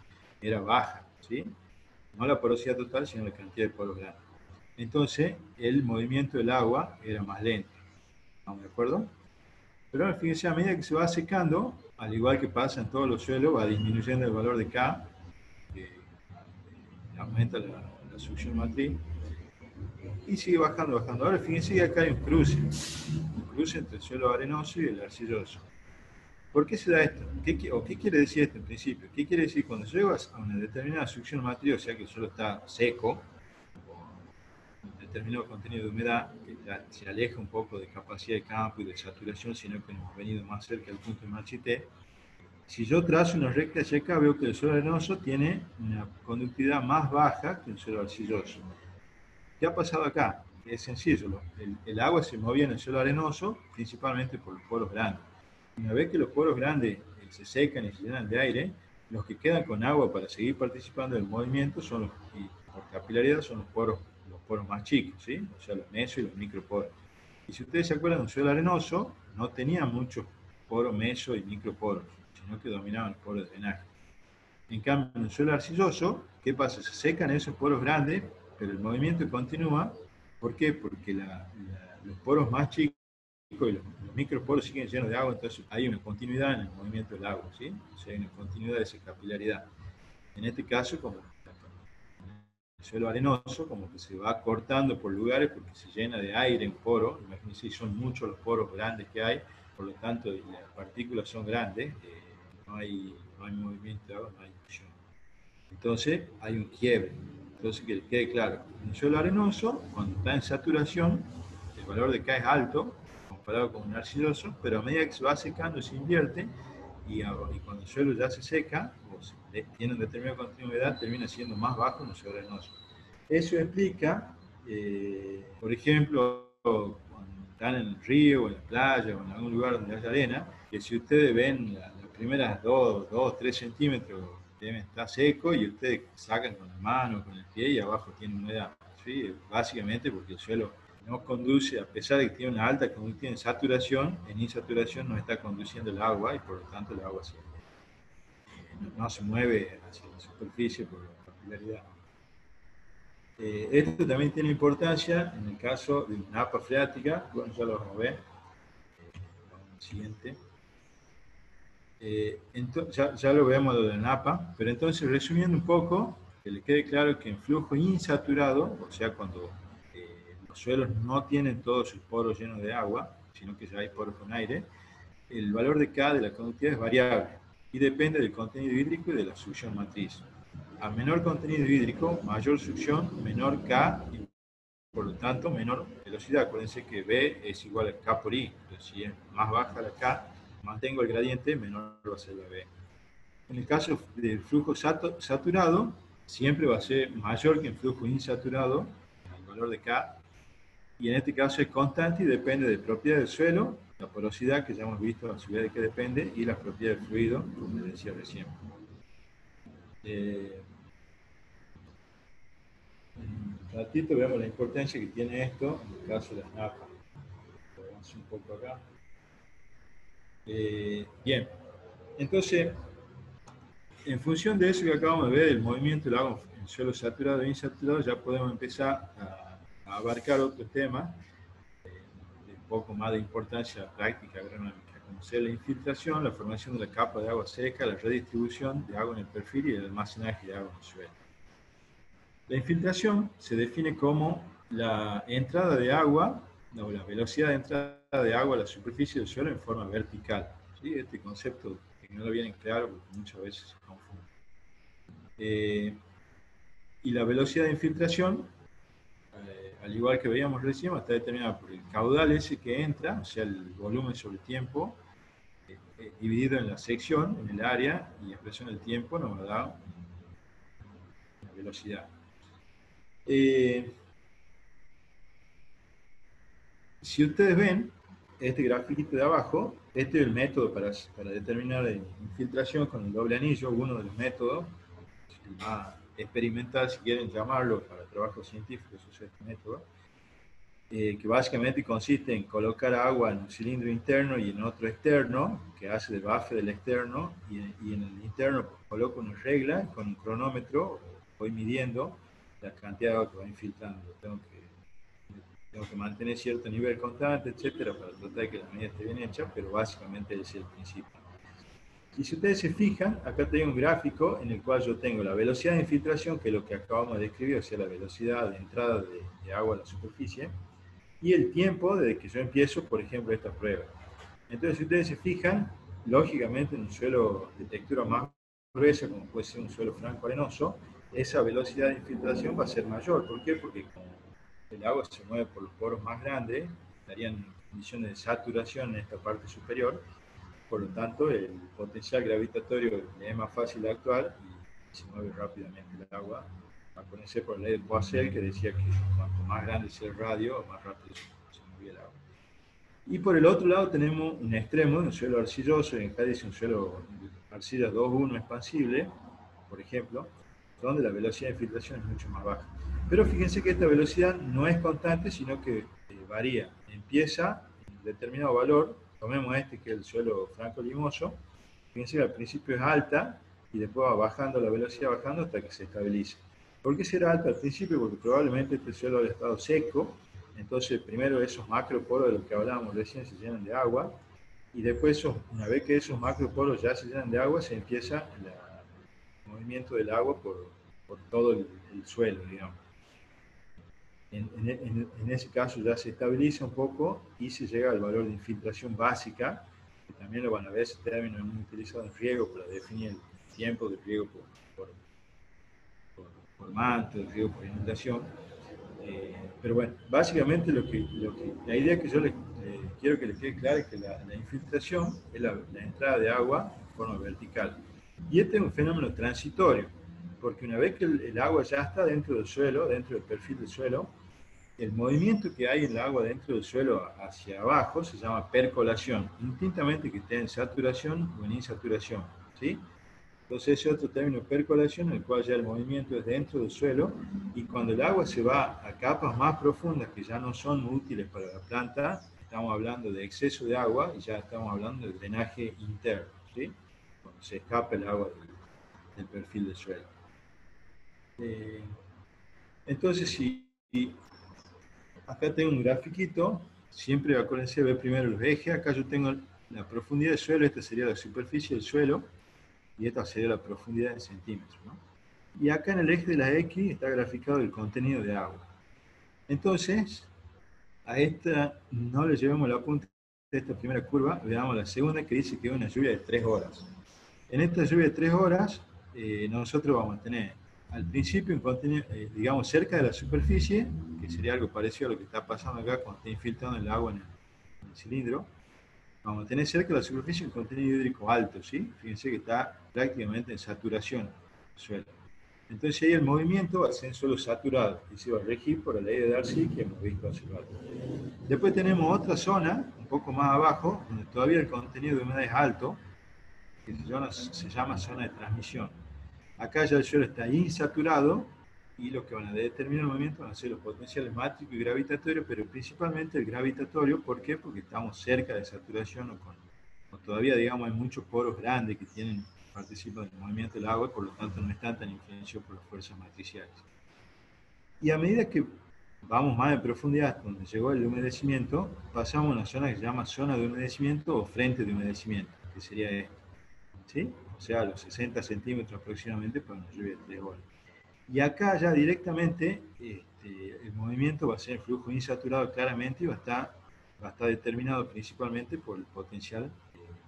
era baja, ¿sí? No la porosidad total, sino la cantidad de poros grandes. Entonces, el movimiento del agua era más lento. ¿Estamos de acuerdo? Pero ahora fíjense, a medida que se va secando, al igual que pasa en todos los suelos, va disminuyendo el valor de K, aumenta la succión matriz, y sigue bajando. Ahora fíjense que acá hay un cruce entre el suelo arenoso y el arcilloso. ¿Por qué se da esto? ¿Qué quiere decir esto en principio? ¿Qué quiere decir? Cuando llegas a una determinada succión matriz, o sea que el suelo está seco, un determinado contenido de humedad, que ya se aleja un poco de capacidad de campo y de saturación, sino que hemos venido más cerca del punto de Marchité. Si yo trazo una recta hacia acá, veo que el suelo arenoso tiene una conductividad más baja que el suelo arcilloso. ¿Qué ha pasado acá? Es sencillo, el agua se movía en el suelo arenoso principalmente por los poros grandes. Una vez que los poros grandes se secan y se llenan de aire, los que quedan con agua para seguir participando del movimiento son y por capilaridad son los poros más chicos, ¿sí? O sea, los meso y los microporos. Y si ustedes se acuerdan, un suelo arenoso no tenía muchos poros meso y microporos, sino que dominaban los poros de drenaje. En cambio, en el suelo arcilloso, ¿qué pasa? Se secan esos poros grandes, pero el movimiento continúa. ¿Por qué? Porque los poros más chicos y los microporos siguen llenos de agua, entonces hay una continuidad en el movimiento del agua, ¿sí? O sea, hay una continuidad de esa capilaridad. En este caso, como el suelo arenoso, como que se va cortando por lugares porque se llena de aire en poros. Imagínense, son muchos los poros grandes que hay, por lo tanto las partículas son grandes, no hay movimiento de agua, no hay presión. Entonces hay un quiebre. Entonces, que quede claro, en el suelo arenoso, cuando está en saturación, el valor de K es alto, comparado con un arcilloso, pero a medida que se va secando se invierte, y cuando el suelo ya se seca, o tiene un determinado contenido de humedad, termina siendo más bajo en el suelo arenoso. Eso explica, por ejemplo, cuando están en el río, o en la playa, o en algún lugar donde haya arena, que si ustedes ven las primeras 2, 3 centímetros, está seco y ustedes sacan con la mano, con el pie y abajo tiene humedad. ¿Sí? Básicamente porque el suelo no conduce, a pesar de que tiene una alta conductividad en saturación, en insaturación no está conduciendo el agua y por lo tanto el agua no se mueve hacia la superficie por la capilaridad. Esto también tiene importancia en el caso de una napa freática. Bueno, ya lo vamos a ver. Vamos al siguiente. Ya lo vemos lo de la napa, pero entonces resumiendo un poco, que le quede claro que en flujo insaturado, o sea, cuando los suelos no tienen todos sus poros llenos de agua, sino que ya hay poros con aire, el valor de K de la conductividad es variable y depende del contenido hídrico y de la succión matriz. A menor contenido hídrico, mayor succión, menor K y por lo tanto menor velocidad. Acuérdense que B es igual a K por I. Entonces, si es más baja la K, mantengo el gradiente, menor va a ser la B. En el caso del flujo saturado, siempre va a ser mayor que en flujo insaturado, el valor de K, y en este caso es constante y depende de propiedades del suelo, la porosidad, que ya hemos visto a su vez de qué depende, y las propiedades del fluido, como les decía recién. Un ratito veamos la importancia que tiene esto en el caso de las napas. Vamos un poco acá. Bien, entonces, en función de eso que acabamos de ver, el movimiento del agua en suelo saturado e insaturado, ya podemos empezar a abarcar otros temas de un poco más de importancia práctica agronómica, como ser la infiltración, la formación de la capa de agua seca, la redistribución de agua en el perfil y el almacenaje de agua en el suelo. La infiltración se define como la entrada de agua, o la velocidad de entrada de agua a la superficie del suelo en forma vertical. ¿Sí? Este concepto que no lo vienen claro porque muchas veces se confunde. Y la velocidad de infiltración, al igual que veíamos recién, está determinada por el caudal ese que entra, o sea, el volumen sobre el tiempo, dividido en la sección, en el área, y expresión del tiempo nos va a dar una velocidad. Si ustedes ven este grafiquito de abajo, este es el método para determinar la infiltración con el doble anillo, uno de los métodos, el más experimental, si quieren llamarlo, para trabajo científico, eso es este método, que básicamente consiste en colocar agua en un cilindro interno y en otro externo, que hace de buffer del externo, y en el interno coloco una regla con un cronómetro, voy midiendo la cantidad de agua que va infiltrando. Tengo que mantener cierto nivel constante, etcétera, para tratar de que la medida esté bien hecha, pero básicamente ese es el principio. Y si ustedes se fijan, acá tengo un gráfico en el cual yo tengo la velocidad de infiltración, que es lo que acabamos de describir, o sea, la velocidad de entrada de agua a la superficie, y el tiempo desde que yo empiezo, por ejemplo, esta prueba. Entonces, si ustedes se fijan, lógicamente en un suelo de textura más gruesa, como puede ser un suelo franco arenoso, esa velocidad de infiltración va a ser mayor. ¿Por qué? Porque el agua se mueve por los poros más grandes, estarían en condiciones de saturación en esta parte superior, por lo tanto el potencial gravitatorio es más fácil de actuar y se mueve rápidamente el agua. Acuérdense por la ley de Poiseuille que decía que cuanto más grande sea el radio, más rápido se movía el agua. Y por el otro lado tenemos un extremo, un suelo arcilloso, en acá dice un suelo arcilla 2-1 expansible, por ejemplo, donde la velocidad de infiltración es mucho más baja. Pero fíjense que esta velocidad no es constante, sino que varía. Empieza en un determinado valor, tomemos este que es el suelo franco-limoso, fíjense que al principio es alta y después va bajando la velocidad, bajando hasta que se estabilice. ¿Por qué será alta al principio? Porque probablemente este suelo haya estado seco, entonces primero esos macroporos de los que hablábamos recién se llenan de agua, y después una vez que esos macroporos ya se llenan de agua, se empieza el movimiento del agua por todo el suelo, digamos. En ese caso ya se estabiliza un poco y se llega al valor de infiltración básica, que también lo van a ver, ese término es muy utilizado en riego para definir el tiempo de riego por manto, de riego por inundación. Pero bueno, básicamente la idea que yo quiero que les quede clara es que la infiltración es la entrada de agua en forma vertical. Y este es un fenómeno transitorio, porque una vez que el agua ya está dentro del suelo, dentro del perfil del suelo, el movimiento que hay en el agua dentro del suelo hacia abajo se llama percolación, indistintamente que esté en saturación o en insaturación, ¿sí? Entonces ese otro término, percolación, en el cual ya el movimiento es dentro del suelo, y cuando el agua se va a capas más profundas que ya no son útiles para la planta, estamos hablando de exceso de agua y ya estamos hablando de drenaje interno, ¿sí? Cuando se escapa el agua del perfil del suelo. Entonces, si acá tengo un grafiquito, siempre acuérdense de ver primero los ejes. Acá yo tengo la profundidad del suelo, esta sería la superficie del suelo, y esta sería la profundidad en centímetros, ¿no? Y acá en el eje de la X está graficado el contenido de agua. Entonces, a esta no le llevamos la punta de esta primera curva, veamos la segunda que dice que es una lluvia de 3 horas. En esta lluvia de 3 horas, nosotros vamos a tener al principio un contenido, digamos, cerca de la superficie, que sería algo parecido a lo que está pasando acá cuando está infiltrando el agua en el cilindro. Vamos a tener cerca de la superficie un contenido hídrico alto, ¿sí? Fíjense que está prácticamente en saturación el suelo. Entonces ahí el movimiento va a ser en suelo saturado y se va a regir por la ley de Darcy que hemos visto hace rato. Después tenemos otra zona, un poco más abajo, donde todavía el contenido de humedad es alto, que se llama zona de transmisión. Acá ya el suelo está insaturado y lo que van a determinar el movimiento van a ser los potenciales mátricos y gravitatorios, pero principalmente el gravitatorio. ¿Por qué? Porque estamos cerca de saturación o todavía, digamos, hay muchos poros grandes que participan del movimiento del agua, por lo tanto no están tan influenciados por las fuerzas matriciales. Y a medida que vamos más en profundidad, donde llegó el humedecimiento, pasamos a una zona que se llama zona de humedecimiento o frente de humedecimiento, que sería esto, ¿sí? O sea, los 60 centímetros aproximadamente para una lluvia de 3 horas. Y acá ya directamente el movimiento va a ser flujo insaturado claramente y va a estar determinado principalmente por el potencial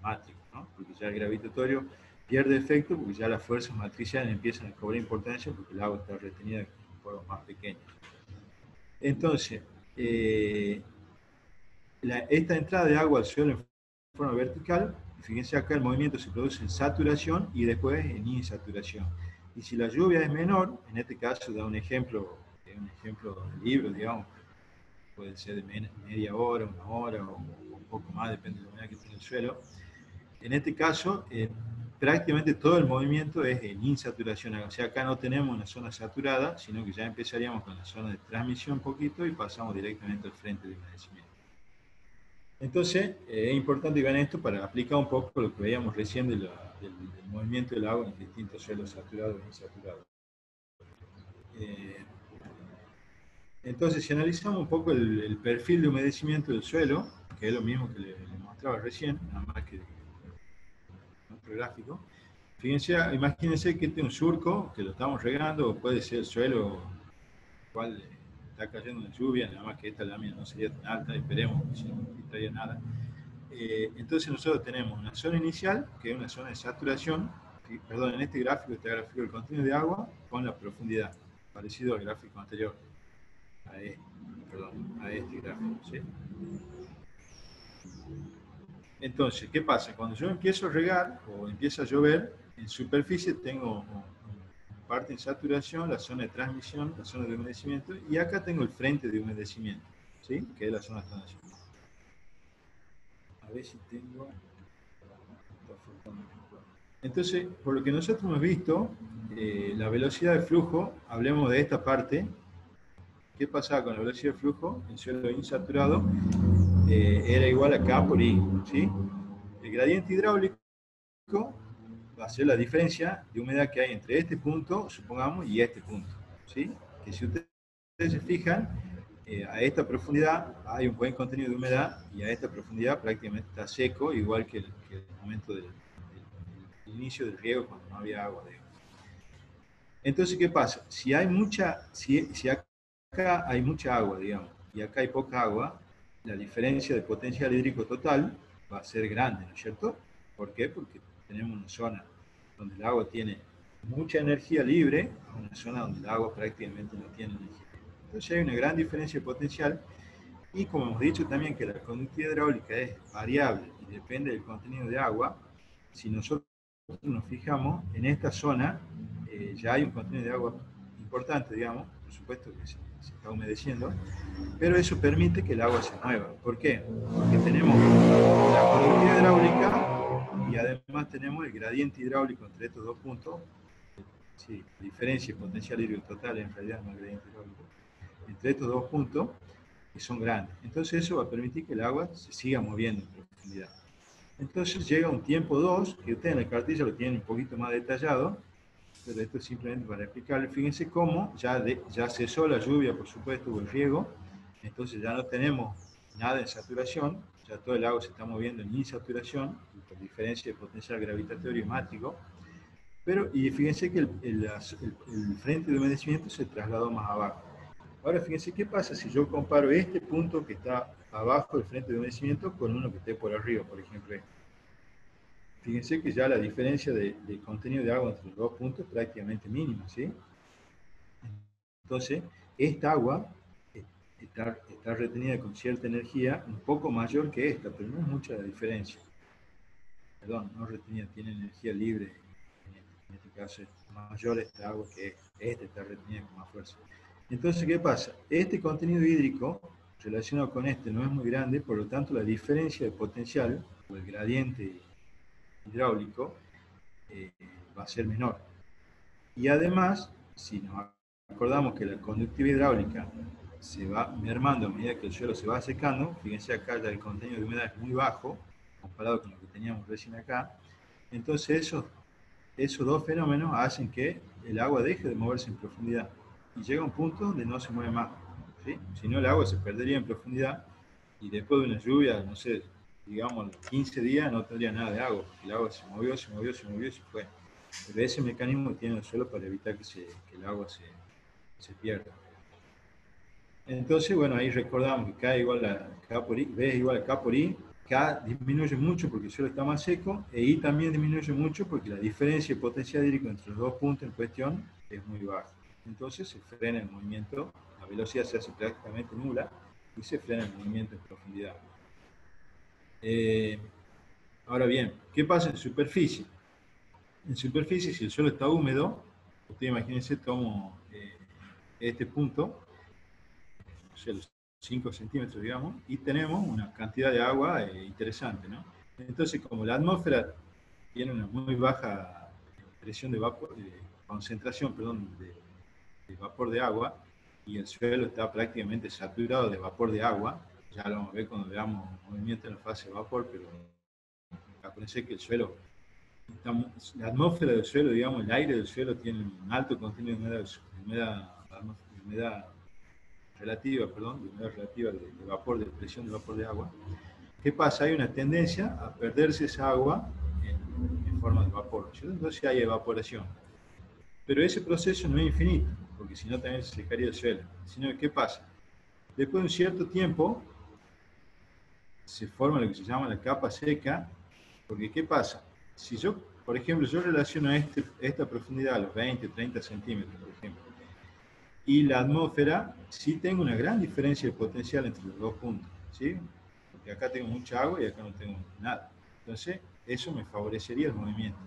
mátrico, ¿no? Porque ya el gravitatorio pierde efecto porque ya las fuerzas matriciales empiezan a cobrar importancia porque el agua está retenida en poros más pequeños. Entonces, esta entrada de agua al suelo en forma vertical, fíjense acá el movimiento se produce en saturación y después en insaturación. Y si la lluvia es menor, en este caso da un ejemplo del libro, digamos, puede ser de media hora, una hora o un poco más, depende de la humedad que tiene el suelo. En este caso, prácticamente todo el movimiento es en insaturación. O sea, acá no tenemos una zona saturada, sino que ya empezaríamos con la zona de transmisión un poquito y pasamos directamente al frente de humedecimiento. Entonces, es importante que vean esto para aplicar un poco lo que veíamos recién del movimiento del agua en distintos suelos saturados e insaturados. Entonces, si analizamos un poco el perfil de humedecimiento del suelo, que es lo mismo que le mostraba recién, nada más que en otro gráfico, fíjense, imagínense que este es un surco, que lo estamos regando, o puede ser el suelo, cual está cayendo una lluvia, nada más que esta lámina no sería tan alta, esperemos que no traiga nada. Entonces nosotros tenemos una zona inicial, que es una zona de saturación, perdón, en este gráfico está gráfico el contenido de agua con la profundidad, parecido al gráfico anterior, a este gráfico, ¿sí? Entonces, ¿qué pasa? Cuando yo empiezo a regar o empieza a llover, en superficie tengo parte en saturación, la zona de transmisión, la zona de humedecimiento, y acá tengo el frente de humedecimiento, ¿sí? Que es la zona de transmisión. A ver si tengo... Entonces, por lo que nosotros hemos visto, la velocidad de flujo, hablemos de esta parte, ¿qué pasaba con la velocidad de flujo en suelo insaturado? Era igual a K por I, ¿sí? El gradiente hidráulico va a ser la diferencia de humedad que hay entre este punto, supongamos, y este punto, ¿sí? Que si ustedes se fijan, a esta profundidad hay un buen contenido de humedad y a esta profundidad prácticamente está seco, igual que el momento del inicio del riego cuando no había agua. Entonces, ¿qué pasa? Si acá hay mucha agua, digamos, y acá hay poca agua, la diferencia de potencial hídrico total va a ser grande, ¿no es cierto? ¿Por qué? Porque tenemos una zona donde el agua tiene mucha energía libre a una zona donde el agua prácticamente no tiene energía. Entonces hay una gran diferencia de potencial y como hemos dicho también que la conductividad hidráulica es variable y depende del contenido de agua, si nosotros nos fijamos en esta zona, ya hay un contenido de agua importante, digamos, por supuesto que se está humedeciendo, pero eso permite que el agua se mueva. ¿Por qué? Porque tenemos la conductividad hidráulica y además tenemos el gradiente hidráulico entre estos dos puntos. Sí, diferencia potencial hídrico total en realidad no es gradiente hidráulico. Entre estos dos puntos, que son grandes. Entonces eso va a permitir que el agua se siga moviendo en profundidad. Entonces llega un tiempo 2, que ustedes en la cartilla lo tienen un poquito más detallado, pero esto es simplemente para explicarles. Fíjense cómo ya cesó la lluvia, por supuesto, o el riego, entonces ya no tenemos nada en saturación, ya todo el agua se está moviendo en insaturación, por diferencia de potencial gravitatorio y mático, pero y fíjense que el frente de humedecimiento se trasladó más abajo. Ahora fíjense qué pasa si yo comparo este punto que está abajo del frente de humedecimiento con uno que esté por arriba, por ejemplo. Fíjense que ya la diferencia de contenido de agua entre los dos puntos es prácticamente mínima, ¿sí? Entonces, esta agua está retenida con cierta energía un poco mayor que esta, pero no es mucha la diferencia. Perdón, no retenida, tiene energía libre. En este caso es mayor esta agua que esta está retenida con más fuerza. Entonces, ¿qué pasa? Este contenido hídrico relacionado con este no es muy grande, por lo tanto la diferencia de potencial, o el gradiente hidráulico, va a ser menor. Y además, si nos acordamos que la conductividad hidráulica se va mermando a medida que el suelo se va secando, fíjense acá ya el contenido de humedad es muy bajo, comparado con lo que teníamos recién acá, entonces esos dos fenómenos hacen que el agua deje de moverse en profundidad y llega a un punto donde no se mueve más, ¿sí? Si no, el agua se perdería en profundidad y después de una lluvia, no sé, digamos 15 días no tendría nada de agua, porque el agua se movió, se movió, se movió y se fue. Pero ese mecanismo tiene el suelo para evitar que el agua se pierda. Entonces, bueno, ahí recordamos que K igual a K por I, B es igual a K por I. K disminuye mucho porque el suelo está más seco, e I también disminuye mucho porque la diferencia de potencial hídrico entre los dos puntos en cuestión es muy baja. Entonces se frena el movimiento, la velocidad se hace prácticamente nula y se frena el movimiento en profundidad. Ahora bien, ¿qué pasa en superficie? En superficie, si el suelo está húmedo, ustedes imagínense, tomo este punto, o sea, los 5 centímetros, digamos, y tenemos una cantidad de agua interesante, ¿no? Entonces, como la atmósfera tiene una muy baja presión de vapor, concentración, perdón, de vapor de agua, y el suelo está prácticamente saturado de vapor de agua, ya lo vamos a ver cuando veamos movimiento en la fase de vapor, pero acuérdense que el suelo, la atmósfera del suelo, digamos, el aire del suelo tiene un alto contenido de humedad relativa, perdón, de humedad relativa de vapor, de presión de vapor de agua. ¿Qué pasa? Hay una tendencia a perderse esa agua en forma de vapor, ¿cierto? Entonces hay evaporación. Pero ese proceso no es infinito, porque si no también se secaría el suelo. Sino, ¿qué pasa? Después de un cierto tiempo se forma lo que se llama la capa seca, porque ¿qué pasa? Si yo, por ejemplo, yo relaciono esta profundidad a los 20, 30 centímetros, por ejemplo, y la atmósfera, sí tengo una gran diferencia de potencial entre los dos puntos, ¿sí? Porque acá tengo mucha agua y acá no tengo nada. Entonces, eso me favorecería el movimiento.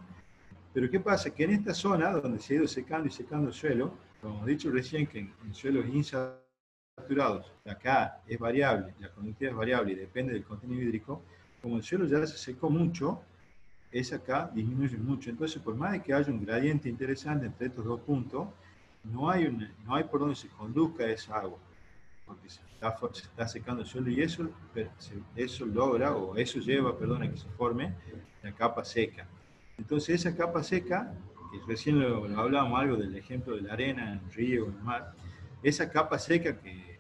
Pero ¿qué pasa? Que en esta zona, donde se ha ido secando y secando el suelo, como hemos dicho recién, que en suelos insaturados, acá es variable, la conductividad es variable y depende del contenido hídrico, como el suelo ya se secó mucho, esa acá disminuye mucho. Entonces, por más de que haya un gradiente interesante entre estos dos puntos, no hay por donde se conduzca esa agua, porque se está secando el suelo y eso logra, o eso lleva, perdón, a que se forme la capa seca. Entonces, esa capa seca, que recién lo hablábamos algo del ejemplo de la arena en el río, en el mar, esa capa seca que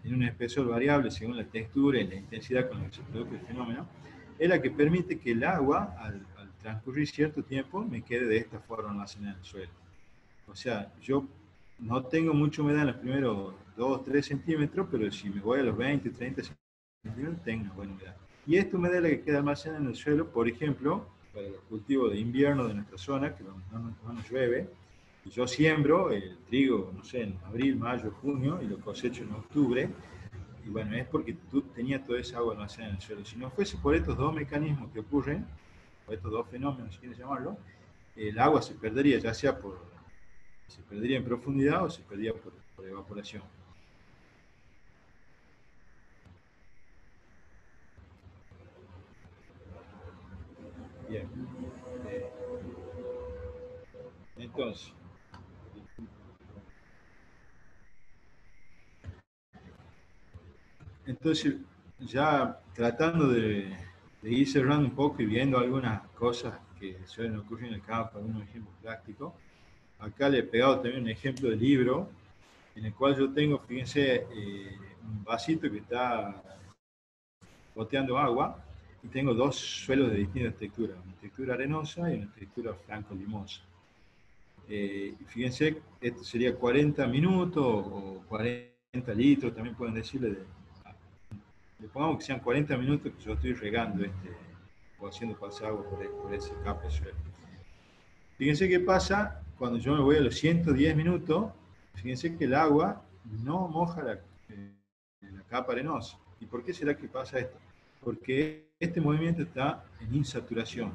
tiene un espesor variable según la textura y la intensidad con la que se produce el fenómeno, es la que permite que el agua, al transcurrir cierto tiempo, me quede de esta forma almacenada en el suelo. O sea, yo no tengo mucha humedad en los primeros 2 3 centímetros, pero si me voy a los 20, 30 centímetros, tengo una buena humedad. Y esta humedad es la que queda almacenada en el suelo, por ejemplo, para los cultivos de invierno de nuestra zona, que no nos llueve, y yo siembro el trigo, no sé, en abril, mayo, junio, y lo cosecho en octubre, y bueno, es porque tú tenías toda esa agua almacenada en el suelo. Si no fuese por estos dos mecanismos que ocurren, o estos dos fenómenos, si quieres llamarlo, el agua se perdería, ya sea se perdería en profundidad o se perdería por evaporación. Bien. Eh, entonces, entonces, ya tratando de ir cerrando un poco y viendo algunas cosas que suelen ocurrir en el campo, algunos ejemplos prácticos, acá le he pegado también un ejemplo de libro en el cual yo tengo, fíjense, un vasito que está goteando agua y tengo dos suelos de distintas texturas, una textura arenosa y una textura franco-limosa. Fíjense, esto sería 40 minutos o 40 litros, también pueden decirle, le pongamos que sean 40 minutos que yo estoy regando o haciendo pasar agua por ese capa de suelo. Fíjense qué pasa cuando yo me voy a los 110 minutos, fíjense que el agua no moja la capa arenosa. ¿Y por qué será que pasa esto? Porque este movimiento está en insaturación.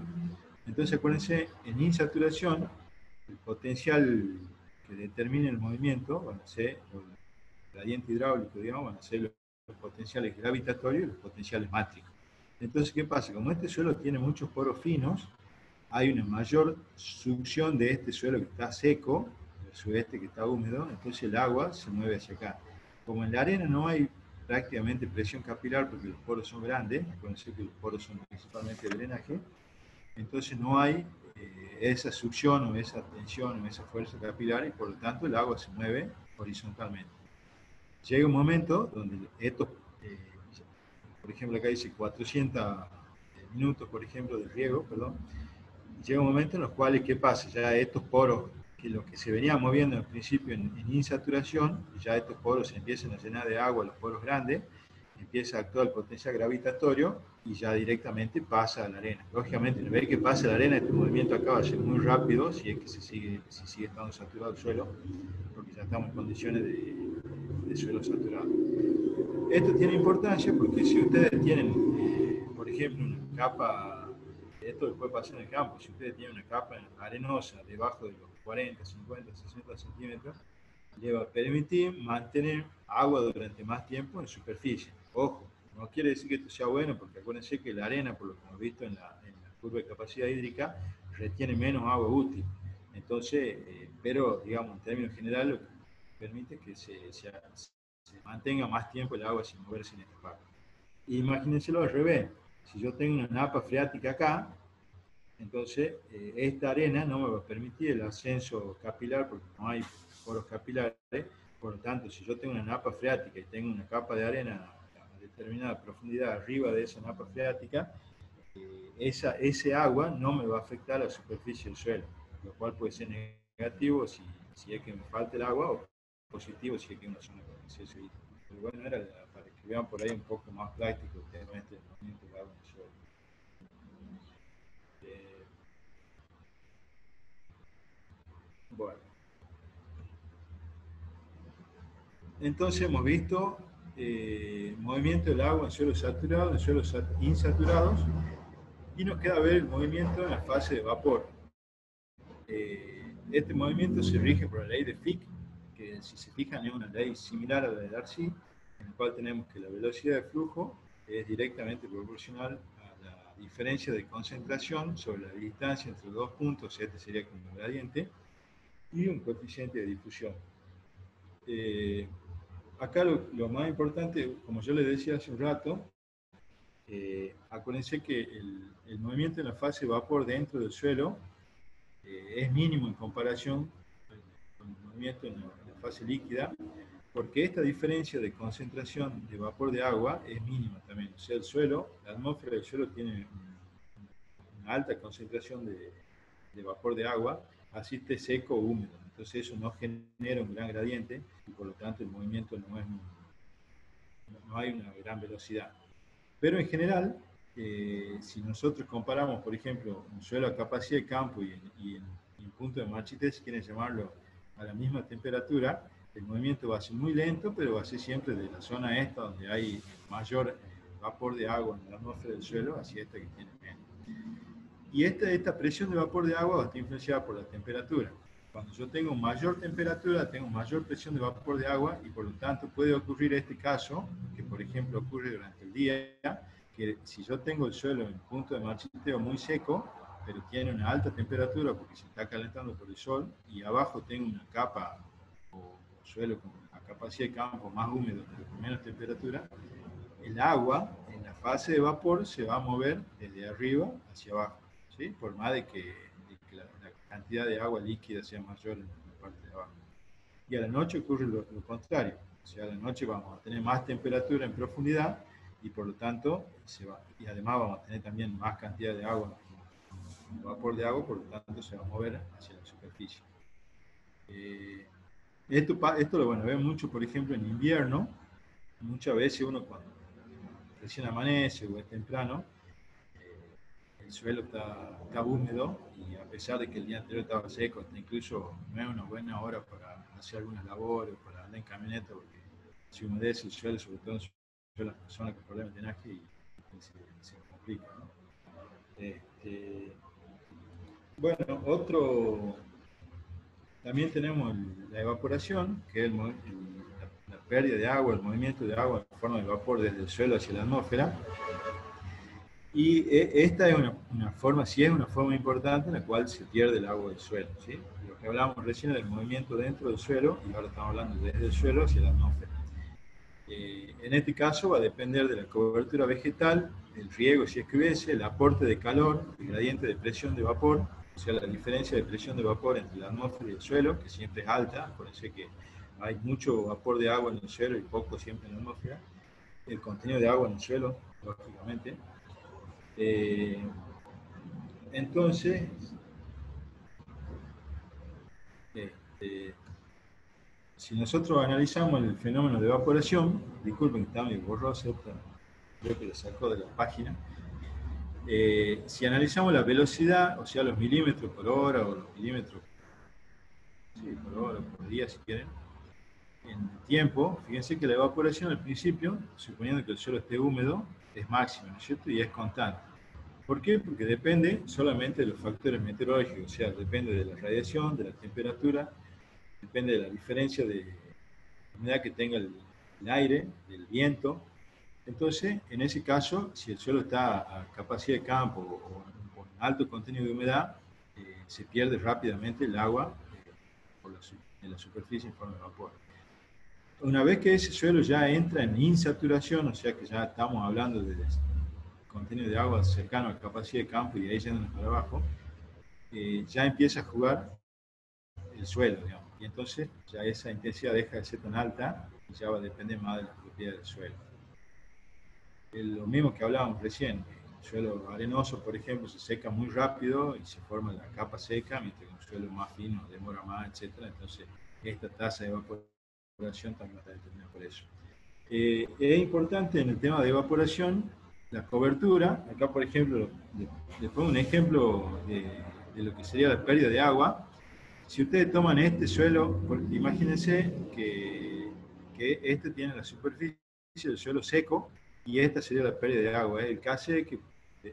Entonces acuérdense, en insaturación, el potencial que determina el movimiento van a ser, o el gradiente hidráulico, digamos, van a ser los potenciales gravitatorios y los potenciales mátricos. Entonces, ¿qué pasa? Como este suelo tiene muchos poros finos, hay una mayor succión de este suelo que está seco, versus este que está húmedo, entonces el agua se mueve hacia acá. Como en la arena no hay prácticamente presión capilar porque los poros son grandes, acuérdense que los poros son principalmente de drenaje, entonces no hay esa succión o esa tensión o esa fuerza capilar y por lo tanto el agua se mueve horizontalmente. Llega un momento donde estos, eh, por ejemplo acá dice 400 minutos, por ejemplo, de riego, perdón, llega un momento en los cuales, ¿qué pasa? Ya estos poros, que lo que se venía moviendo al principio en insaturación, ya estos poros se empiezan a llenar de agua, los poros grandes, empieza a actuar el potencial gravitatorio y ya directamente pasa a la arena. Lógicamente, una vez que pasa a la arena, este movimiento acá va a ser muy rápido si es que si sigue estando saturado el suelo, porque ya estamos en condiciones de suelo saturado. Esto tiene importancia porque si ustedes tienen, por ejemplo, una capa, esto puede pasar en el campo, si ustedes tienen una capa arenosa debajo de los 40, 50, 60 centímetros, le va a permitir mantener agua durante más tiempo en superficie. Ojo, no quiere decir que esto sea bueno, porque acuérdense que la arena, por lo que hemos visto en la curva de capacidad hídrica, retiene menos agua útil. Entonces, pero digamos, en términos generales, lo que permite que se mantenga más tiempo el agua sin moverse en esta parte. Imagínenselo al revés. Si yo tengo una napa freática acá, entonces esta arena no me va a permitir el ascenso capilar porque no hay poros capilares. Por lo tanto, si yo tengo una napa freática y tengo una capa de arena a determinada profundidad arriba de esa napa freática, ese agua no me va a afectar a la superficie del suelo, lo cual puede ser negativo si es que me falta el agua o positivo si es que hay una zona con exceso hídrico. Pero bueno, era para que vean por ahí un poco más práctico que no este movimiento del agua en el suelo. Eh, bueno, entonces hemos visto movimiento del agua en suelos saturados, en suelos insaturados, y nos queda ver el movimiento en la fase de vapor. Este movimiento se rige por la ley de Fick, que si se fijan es una ley similar a la de Darcy, en la cual tenemos que la velocidad de flujo es directamente proporcional a la diferencia de concentración sobre la distancia entre los dos puntos, este sería como un gradiente, y un coeficiente de difusión. Acá lo más importante, como yo les decía hace un rato, acuérdense que el movimiento en la fase de vapor dentro del suelo es mínimo en comparación con el movimiento en la fase líquida, porque esta diferencia de concentración de vapor de agua es mínima también. O sea, el suelo, la atmósfera del suelo tiene una alta concentración de vapor de agua, así esté seco o húmedo. Entonces eso no genera un gran gradiente y por lo tanto el movimiento no hay una gran velocidad. Pero en general, si nosotros comparamos, por ejemplo, un suelo a capacidad de campo y en punto de marchite, si quieren llamarlo a la misma temperatura, el movimiento va a ser muy lento, pero va a ser siempre de la zona esta, donde hay mayor vapor de agua en la atmósfera del suelo, hacia esta que tiene menos. Y esta presión de vapor de agua va a estar influenciada por la temperatura. Cuando yo tengo mayor temperatura, tengo mayor presión de vapor de agua y por lo tanto puede ocurrir este caso, que por ejemplo ocurre durante el día, que si yo tengo el suelo en punto de marchiteo muy seco, pero tiene una alta temperatura porque se está calentando por el sol, y abajo tengo una capa o suelo con una capacidad de campo más húmedo, pero con menos temperatura, el agua en la fase de vapor se va a mover desde arriba hacia abajo, ¿sí? Por más de que la cantidad de agua líquida sea mayor en la parte de abajo. Y a la noche ocurre lo contrario, o sea, a la noche vamos a tener más temperatura en profundidad y por lo tanto y además vamos a tener también más cantidad de agua, vapor de agua, por lo tanto se va a mover hacia la superficie. Esto lo bueno, vemos mucho, por ejemplo, en invierno. Muchas veces uno cuando recién amanece o es temprano, el suelo está húmedo y a pesar de que el día anterior estaba seco, incluso no es una buena hora para hacer algunas labores, para andar en camioneta, porque si humedece el suelo, sobre todo en las personas con problemas de drenaje, y se complica, ¿no? Bueno, también tenemos la evaporación, que es la pérdida de agua, el movimiento de agua en forma de vapor desde el suelo hacia la atmósfera. Y esta es una forma, sí es una forma importante en la cual se pierde el agua del suelo, ¿sí? Lo que hablábamos recién del movimiento dentro del suelo, y ahora estamos hablando desde el suelo hacia la atmósfera. En este caso va a depender de la cobertura vegetal, el riego si es que hubiese, el aporte de calor, el gradiente de presión de vapor, o sea, la diferencia de presión de vapor entre la atmósfera y el suelo, que siempre es alta, acuérdense que hay mucho vapor de agua en el suelo y poco siempre en la atmósfera, el contenido de agua en el suelo, lógicamente. Entonces, si nosotros analizamos el fenómeno de evaporación, disculpen que está medio borroso, creo que lo sacó de la página. Si analizamos la velocidad, o sea, los milímetros por hora o los milímetros por hora, por día, si quieren, en tiempo, fíjense que la evaporación al principio, suponiendo que el suelo esté húmedo, es máxima, ¿no es cierto? Y es constante. ¿Por qué? Porque depende solamente de los factores meteorológicos, o sea, depende de la radiación, de la temperatura, depende de la diferencia de humedad que tenga el aire, del viento. Entonces, en ese caso, si el suelo está a capacidad de campo o con alto contenido de humedad, se pierde rápidamente el agua en la superficie en forma de vapor. Una vez que ese suelo ya entra en insaturación, o sea que ya estamos hablando de contenido de agua cercano a la capacidad de campo y ahí yéndonos para abajo, ya empieza a jugar el suelo, digamos. Y entonces ya esa intensidad deja de ser tan alta y ya va a depender más de la propiedad del suelo. Lo mismo que hablábamos recién, el suelo arenoso, por ejemplo, se seca muy rápido y se forma la capa seca, mientras que un suelo más fino demora más, etc. Entonces, esta tasa de evaporación también está determinada por eso. Es importante en el tema de evaporación la cobertura. Acá, por ejemplo, les pongo un ejemplo de lo que sería la pérdida de agua. Si ustedes toman este suelo, imagínense que este tiene la superficie del suelo seco y esta sería la pérdida de agua. El case que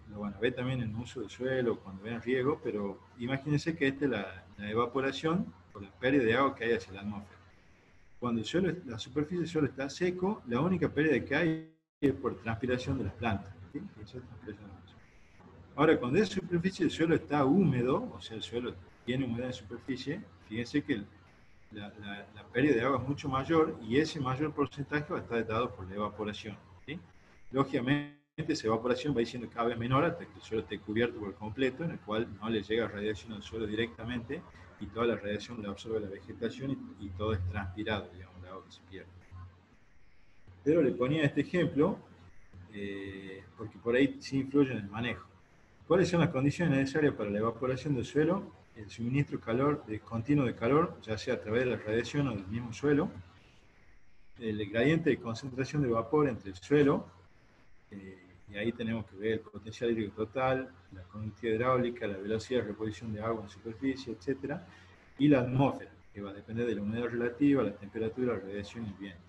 lo van a ver también en uso del suelo, cuando vean riego, pero imagínense que esta es la evaporación por la pérdida de agua que hay hacia la atmósfera. Cuando la superficie del suelo está seco, la única pérdida que hay es por transpiración de las plantas. ¿Sí? Ahora, cuando esa superficie del suelo está húmedo, o sea, el suelo tiene humedad en superficie, fíjense que la pérdida de agua es mucho mayor y ese mayor porcentaje va a estar dado por la evaporación. ¿Sí? Lógicamente, esa evaporación va a ir siendo cada vez menor hasta que el suelo esté cubierto por completo, en el cual no le llega radiación al suelo directamente y toda la radiación la absorbe la vegetación y todo es transpirado, digamos, el agua que se pierde. Pero le ponía este ejemplo porque por ahí sí influye en el manejo. ¿Cuáles son las condiciones necesarias para la evaporación del suelo? El suministro continuo de calor, ya sea a través de la radiación o del mismo suelo, el gradiente de concentración de vapor entre el suelo, y ahí tenemos que ver el potencial hídrico total, la conductividad hidráulica, la velocidad de reposición de agua en superficie, etc. Y la atmósfera, que va a depender de la humedad relativa, la temperatura, la radiación y el viento.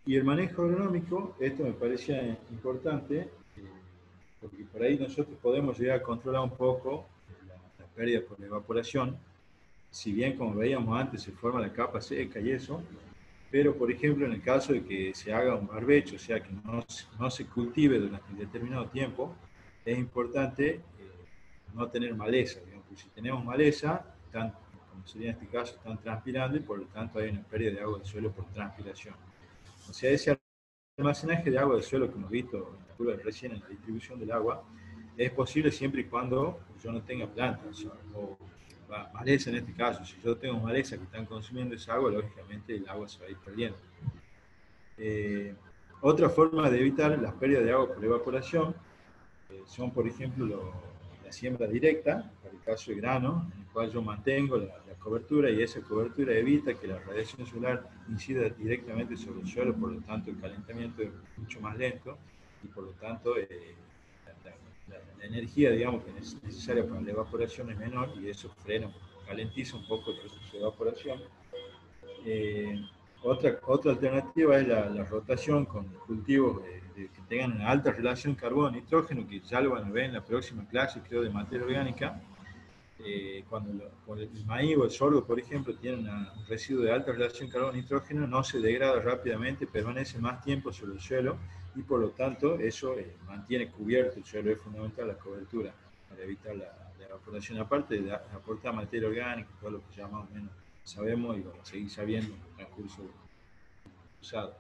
Y el manejo agronómico, esto me parecía importante, porque por ahí nosotros podemos llegar a controlar un poco la pérdida por la evaporación, si bien como veíamos antes se forma la capa seca y eso, pero por ejemplo en el caso de que se haga un barbecho, o sea que no se cultive durante un determinado tiempo, es importante no tener maleza, digamos, porque si tenemos maleza, como sería en este caso, están transpirando y por lo tanto hay una pérdida de agua del suelo por transpiración. O sea, ese almacenaje de agua del suelo que hemos visto recién en la distribución del agua es posible siempre y cuando yo no tenga plantas o maleza en este caso. Si yo tengo maleza que están consumiendo esa agua, lógicamente el agua se va a ir perdiendo. Otra forma de evitar las pérdidas de agua por evaporación son, por ejemplo, la siembra directa, para el caso de grano, en el cual yo mantengo la cobertura y esa cobertura evita que la radiación solar incida directamente sobre el suelo, por lo tanto el calentamiento es mucho más lento y por lo tanto la energía, digamos, que es necesaria para la evaporación es menor y eso frena, calentiza un poco el proceso de evaporación. Otra alternativa es la rotación con cultivos que tengan una alta relación carbono-nitrógeno, que ya lo van a ver en la próxima clase, creo, de materia orgánica. Cuando el maíz o el sorgo, por ejemplo, tienen un residuo de alta relación carbono-nitrógeno, no se degrada rápidamente, permanece más tiempo sobre el suelo y por lo tanto eso mantiene cubierto el suelo. Es fundamental la cobertura para evitar la evaporación, aparte de aportar materia orgánica, todo lo que ya más o menos sabemos y vamos a seguir sabiendo en el transcurso usado.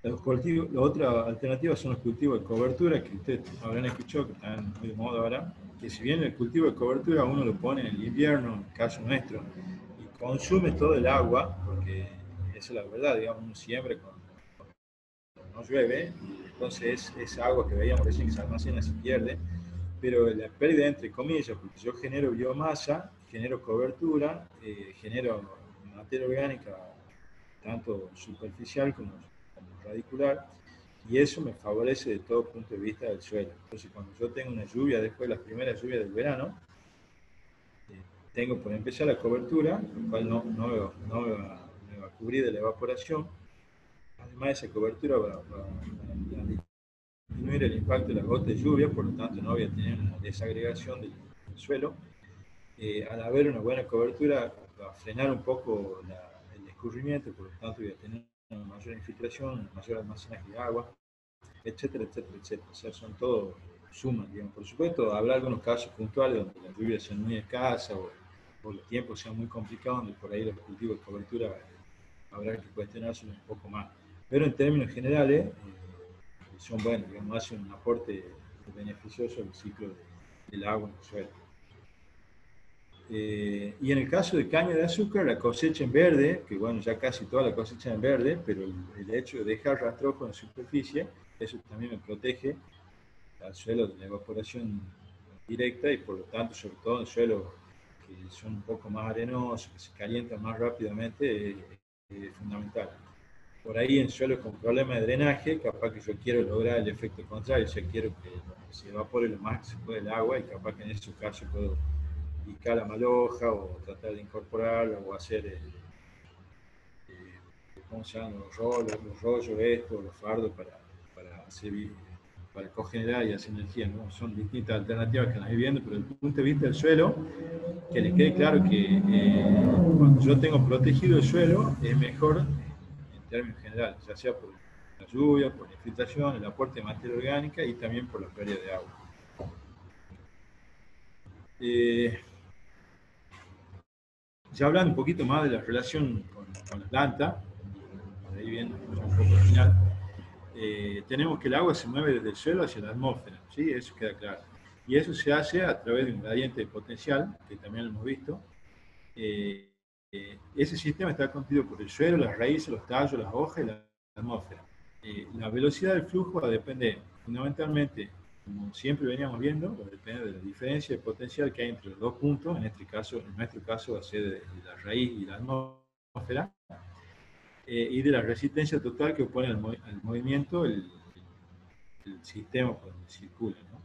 La otra alternativa son los cultivos de cobertura, que ustedes habrán escuchado que están muy de moda ahora, que si bien el cultivo de cobertura uno lo pone en el invierno, en el caso nuestro, y consume todo el agua, porque esa es la verdad, digamos, uno siembra cuando no llueve, y entonces esa agua que veíamos recién que se almacena se pierde, pero la pérdida entre comillas, porque yo genero biomasa, genero cobertura, genero materia orgánica, tanto superficial como radicular, y eso me favorece de todo punto de vista del suelo. Entonces, cuando yo tengo una lluvia, después de las primeras lluvias del verano, tengo por empezar la cobertura, lo cual no me va a cubrir de la evaporación. Además, esa cobertura va a disminuir el impacto de las gotas de lluvia, por lo tanto no voy a tener una desagregación del suelo. Al haber una buena cobertura, va a frenar un poco el escurrimiento, por lo tanto voy a tener una mayor infiltración, un mayor almacenaje de agua, etcétera, etcétera, etcétera. O sea, son todo sumas, digamos. Por supuesto, habrá algunos casos puntuales donde las lluvias sean muy escasas o los tiempos sean muy complicados, donde por ahí los cultivos de cobertura habrá que cuestionarse un poco más. Pero en términos generales, son buenos, digamos, hacen un aporte beneficioso al ciclo del agua en el suelo. Y en el caso de caña de azúcar, la cosecha en verde, que bueno, ya casi toda la cosecha en verde, pero el hecho de dejar rastrojos en superficie, eso también me protege al suelo de la evaporación directa y por lo tanto, sobre todo en suelos que son un poco más arenosos, que se calientan más rápidamente, es fundamental. Por ahí en suelos con problemas de drenaje, capaz que yo quiero lograr el efecto contrario, o sea, quiero que se evapore lo más que se puede el agua y capaz que en esos casos puedo picar la maloja o tratar de incorporarla o hacer ¿cómo se llaman? Los rollos estos, los fardos para cogenerar y hacer energía, ¿no? Son distintas alternativas que las estoy viendo, pero desde el punto de vista del suelo, que les quede claro que cuando yo tengo protegido el suelo, es mejor en términos generales, ya sea por la lluvia, por la infiltración, el aporte de materia orgánica y también por la pérdida de agua. Ya hablando un poquito más de la relación con la planta, por ahí viene un poco al final, tenemos que el agua se mueve desde el suelo hacia la atmósfera, ¿sí? Eso queda claro. Y eso se hace a través de un gradiente de potencial, que también lo hemos visto. Ese sistema está constituido por el suelo, las raíces, los tallos, las hojas y la atmósfera. La velocidad del flujo va a depender fundamentalmente, como siempre veníamos viendo, va a depender de la diferencia de potencial que hay entre los dos puntos, en nuestro caso va a ser de la raíz y la atmósfera, y de la resistencia total que opone al movimiento el sistema por donde circula, ¿no?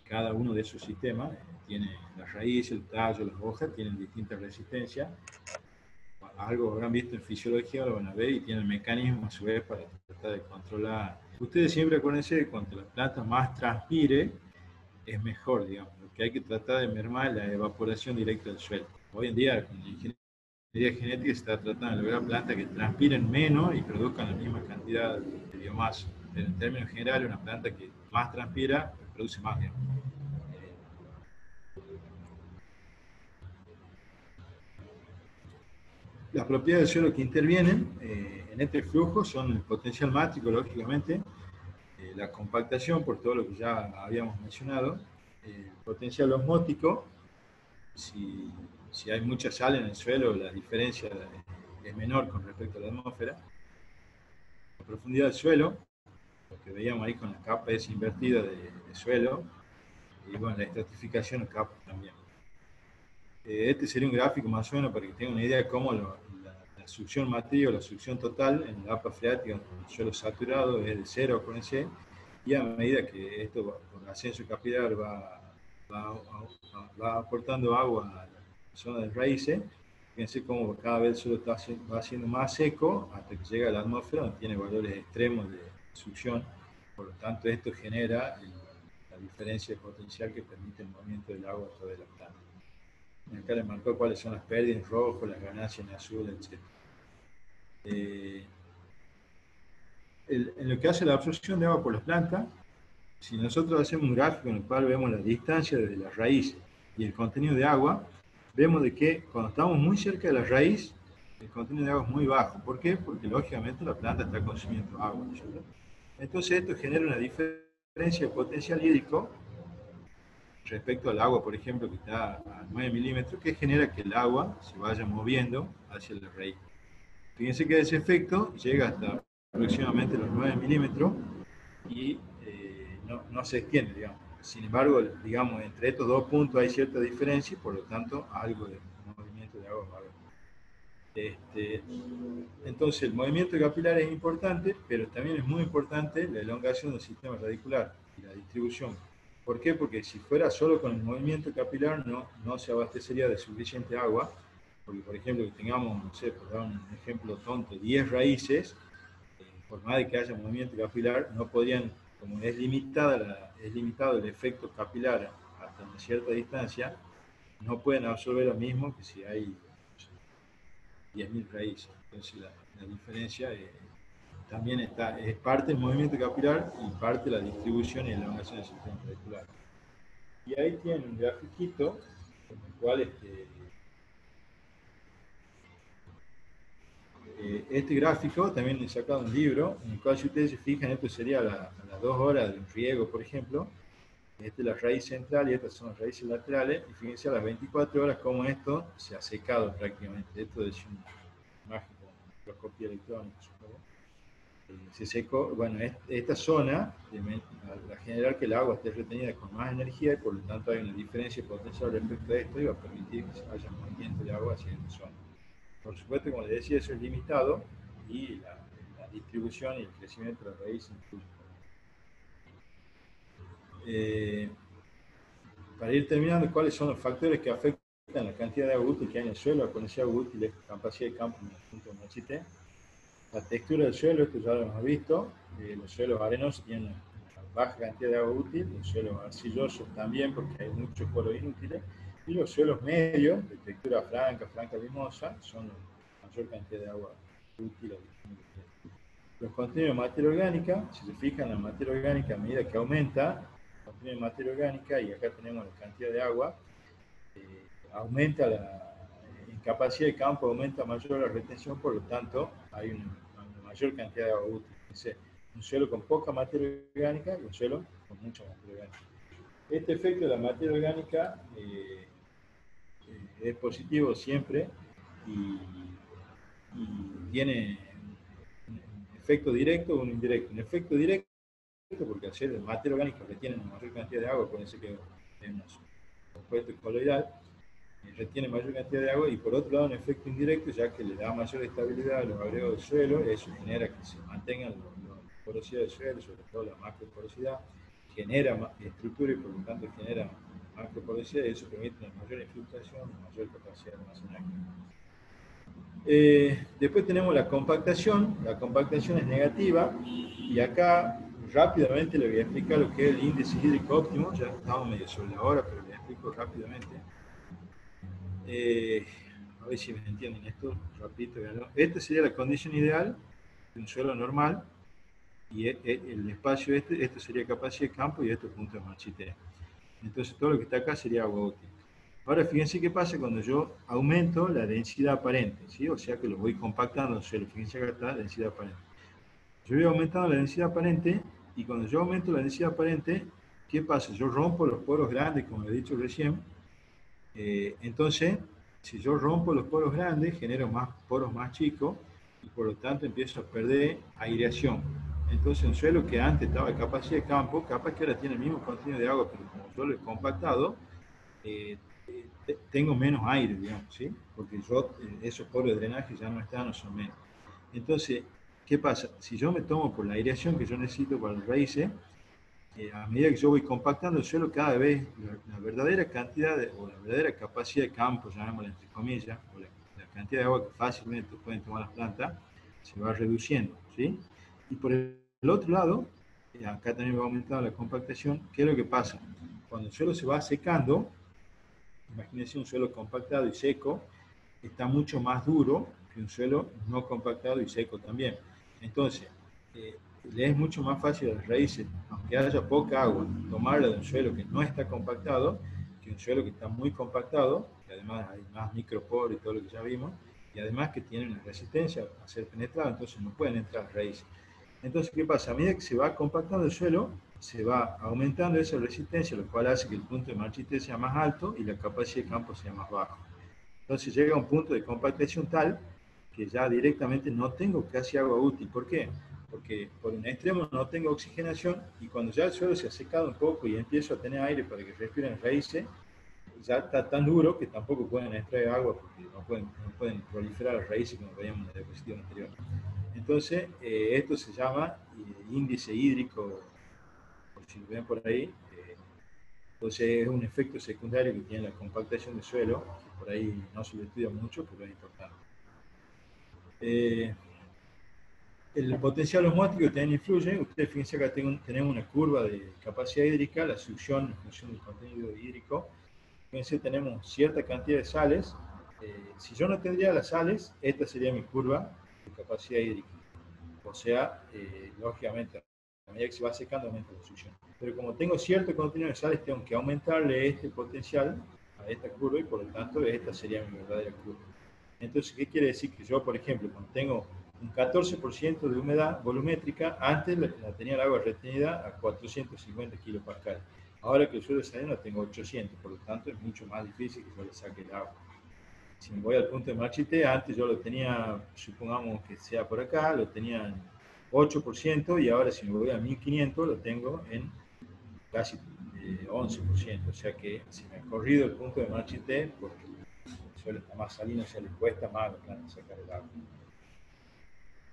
Cada uno de esos sistemas tiene las raíces, el tallo, las hojas, tienen distintas resistencias. Algo habrán visto en fisiología, lo van a ver, y tienen mecanismos a su vez para tratar de controlar. Ustedes siempre acuérdense que cuanto la planta más transpire, es mejor, digamos. Lo que hay que tratar de mermar es la evaporación directa del suelo. Hoy en día, con la ingeniería genética, se está tratando de lograr plantas que transpiren menos y produzcan la misma cantidad de biomasa. Pero en términos generales, una planta que más transpira produce más, digamos. Las propiedades del suelo que intervienen en este flujo son el potencial mátrico, lógicamente, la compactación, por todo lo que ya habíamos mencionado, el potencial osmótico, si hay mucha sal en el suelo, la diferencia es menor con respecto a la atmósfera, la profundidad del suelo, lo que veíamos ahí con la capa es invertida de suelo, y bueno, la estratificación capa también. Este sería un gráfico más o menos para que tengan una idea de cómo la succión matriz o la succión total en la capa freática en el suelo saturado es de 0, acuérdense, y a medida que esto por ascenso capilar va aportando agua a la zona de raíces, fíjense cómo cada vez el suelo va siendo más seco hasta que llega a la atmósfera, donde tiene valores extremos de succión. Por lo tanto, esto genera la diferencia de potencial que permite el movimiento del agua a través de la planta. Acá les marcó cuáles son las pérdidas en rojo, las ganancias en azul, etc. En lo que hace la absorción de agua por las plantas, si nosotros hacemos un gráfico en el cual vemos la distancia desde la raíz y el contenido de agua, vemos de que cuando estamos muy cerca de la raíz, el contenido de agua es muy bajo. ¿Por qué? Porque lógicamente la planta está consumiendo agua, ¿cierto? Entonces esto genera una diferencia de potencial hídrico respecto al agua, por ejemplo, que está a 9 milímetros, que genera que el agua se vaya moviendo hacia la raíz. Fíjense que ese efecto llega hasta aproximadamente los 9 milímetros y no se extiende, digamos. Sin embargo, digamos, entre estos dos puntos hay cierta diferencia y por lo tanto algo de movimiento de agua va a haber. Entonces, el movimiento capilar es importante, pero también es muy importante la elongación del sistema radicular y la distribución. ¿Por qué? Porque si fuera solo con el movimiento capilar no se abastecería de suficiente agua, porque por ejemplo que tengamos, no sé, por dar un ejemplo tonto, 10 raíces, por más de que haya movimiento capilar, no podrían, como es limitado el efecto capilar hasta una cierta distancia, no pueden absorber lo mismo que si hay 10.000 raíces. Entonces la diferencia también es parte del movimiento capilar y parte de la distribución y elongación del sistema radicular. Y ahí tienen un grafiquito con el cual este gráfico también he sacado un libro en el cual, si ustedes se fijan, esto sería a las 2 horas de un riego, por ejemplo. Esta es la raíz central y estas son las raíces laterales. Y fíjense a las 24 horas cómo esto se ha secado prácticamente. Esto es una imagen con microscopía electrónica, supongo. Se secó, bueno, esta zona, al generar que el agua esté retenida con más energía y por lo tanto hay una diferencia potencial respecto a esto y va a permitir que haya movimiento de agua hacia esta zona. Por supuesto, como les decía, eso es limitado y la distribución y el crecimiento de la raíz incluye. Para ir terminando, ¿cuáles son los factores que afectan la cantidad de agua útil que hay en el suelo? Con ese agua útil es capacidad de campo en el punto de Machité. La textura del suelo, esto ya lo hemos visto. Los suelos arenosos tienen una baja cantidad de agua útil, los suelos arcillosos también, porque hay muchos poros inútiles. Y los suelos medios, de textura franca limosa, son la mayor cantidad de agua útil. Los contenidos de materia orgánica, si se fijan, la materia orgánica a medida que aumenta, el contenido de materia orgánica, y acá tenemos la cantidad de agua, aumenta en capacidad de campo, aumenta mayor la retención, por lo tanto, hay una mayor cantidad de agua útil. Entonces, un suelo con poca materia orgánica y un suelo con mucha materia orgánica. Este efecto de la materia orgánica es positivo siempre y tiene un efecto directo o un indirecto. Un efecto directo, porque al ser materia orgánica retiene una mayor cantidad de agua, puede ser que es un compuesto coloidal, retiene mayor cantidad de agua, y por otro lado un efecto indirecto, ya que le da mayor estabilidad a los agregados del suelo, eso genera que se mantengan la porosidad del suelo, sobre todo la macroporosidad, genera estructura y por lo tanto genera macroporosidad, y eso permite una mayor infiltración, una mayor capacidad de almacenaje. Después tenemos la compactación es negativa, y acá rápidamente le voy a explicar lo que es el índice hídrico óptimo, ya estamos medio sobre la hora, pero le explico rápidamente. A ver si me entienden esto, rapidito. Esta sería la condición ideal de un suelo normal, y el espacio esto sería capacidad de campo y esto punto de Machité. Entonces todo lo que está acá sería agua útil. Ahora fíjense qué pasa cuando yo aumento la densidad aparente, ¿sí? O sea que lo voy compactando en suelo. Fíjense acá está la densidad aparente. Yo voy aumentando la densidad aparente y cuando yo aumento la densidad aparente, ¿qué pasa? Yo rompo los poros grandes, como he dicho recién. Entonces, si yo rompo los poros grandes, genero más poros más chicos y por lo tanto empiezo a perder aireación. Entonces, un suelo que antes estaba de capacidad de campo, capaz que ahora tiene el mismo contenido de agua, pero como yo lo he compactado, eh, tengo menos aire, digamos, ¿sí? Porque yo, esos poros de drenaje ya no están, no son menos. Entonces, ¿qué pasa? Si yo me tomo por la aireación que yo necesito para las raíces, a medida que yo voy compactando el suelo, cada vez la verdadera cantidad o la verdadera capacidad de campo, llamémosla entre comillas, o la cantidad de agua que fácilmente pueden tomar las plantas, se va reduciendo, ¿sí? Y por el otro lado, acá también va aumentando la compactación. ¿Qué es lo que pasa? Cuando el suelo se va secando, imagínense un suelo compactado y seco, está mucho más duro que un suelo no compactado y seco también. Entonces, eh, le es mucho más fácil a las raíces, aunque haya poca agua, tomarla de un suelo que no está compactado, que un suelo que está muy compactado, que además hay más microporos y todo lo que ya vimos, y además que tiene una resistencia a ser penetrado, entonces no pueden entrar las raíces. Entonces, ¿qué pasa? A medida que se va compactando el suelo, se va aumentando esa resistencia, lo cual hace que el punto de marchite sea más alto y la capacidad de campo sea más baja. Entonces llega a un punto de compactación tal que ya directamente no tengo casi agua útil. ¿Por qué? Porque por un extremo no tengo oxigenación y cuando ya el suelo se ha secado un poco y empiezo a tener aire para que respiren las raíces, ya está tan duro que tampoco pueden extraer agua porque no pueden proliferar las raíces como veíamos en la diapositiva anterior. Entonces, esto se llama índice hídrico, por si lo ven por ahí. Entonces, es un efecto secundario que tiene la compactación del suelo, que por ahí no se lo estudia mucho, pero es importante. El potencial osmótico también influye. Ustedes fíjense que acá tenemos una curva de capacidad hídrica, la succión en función del contenido hídrico. Fíjense, tenemos cierta cantidad de sales. Si yo no tendría las sales, esta sería mi curva de capacidad hídrica. O sea, lógicamente, a medida que se va secando, aumenta la succión. Pero como tengo cierto contenido de sales, tengo que aumentarle este potencial a esta curva y por lo tanto esta sería mi verdadera curva. Entonces, ¿qué quiere decir? Que yo, por ejemplo, cuando tengo un 14% de humedad volumétrica, antes la tenía el agua retenida a 450 kilopascal. Ahora que el suelo salino tengo 800, por lo tanto es mucho más difícil que yo le saque el agua. Si me voy al punto de marchite, antes yo lo tenía, supongamos que sea por acá, lo tenía en 8% y ahora si me voy a 1500 lo tengo en casi 11%. O sea que si me ha corrido el punto de marchite, porque el suelo está más salino, se le cuesta más a la planta sacar el agua.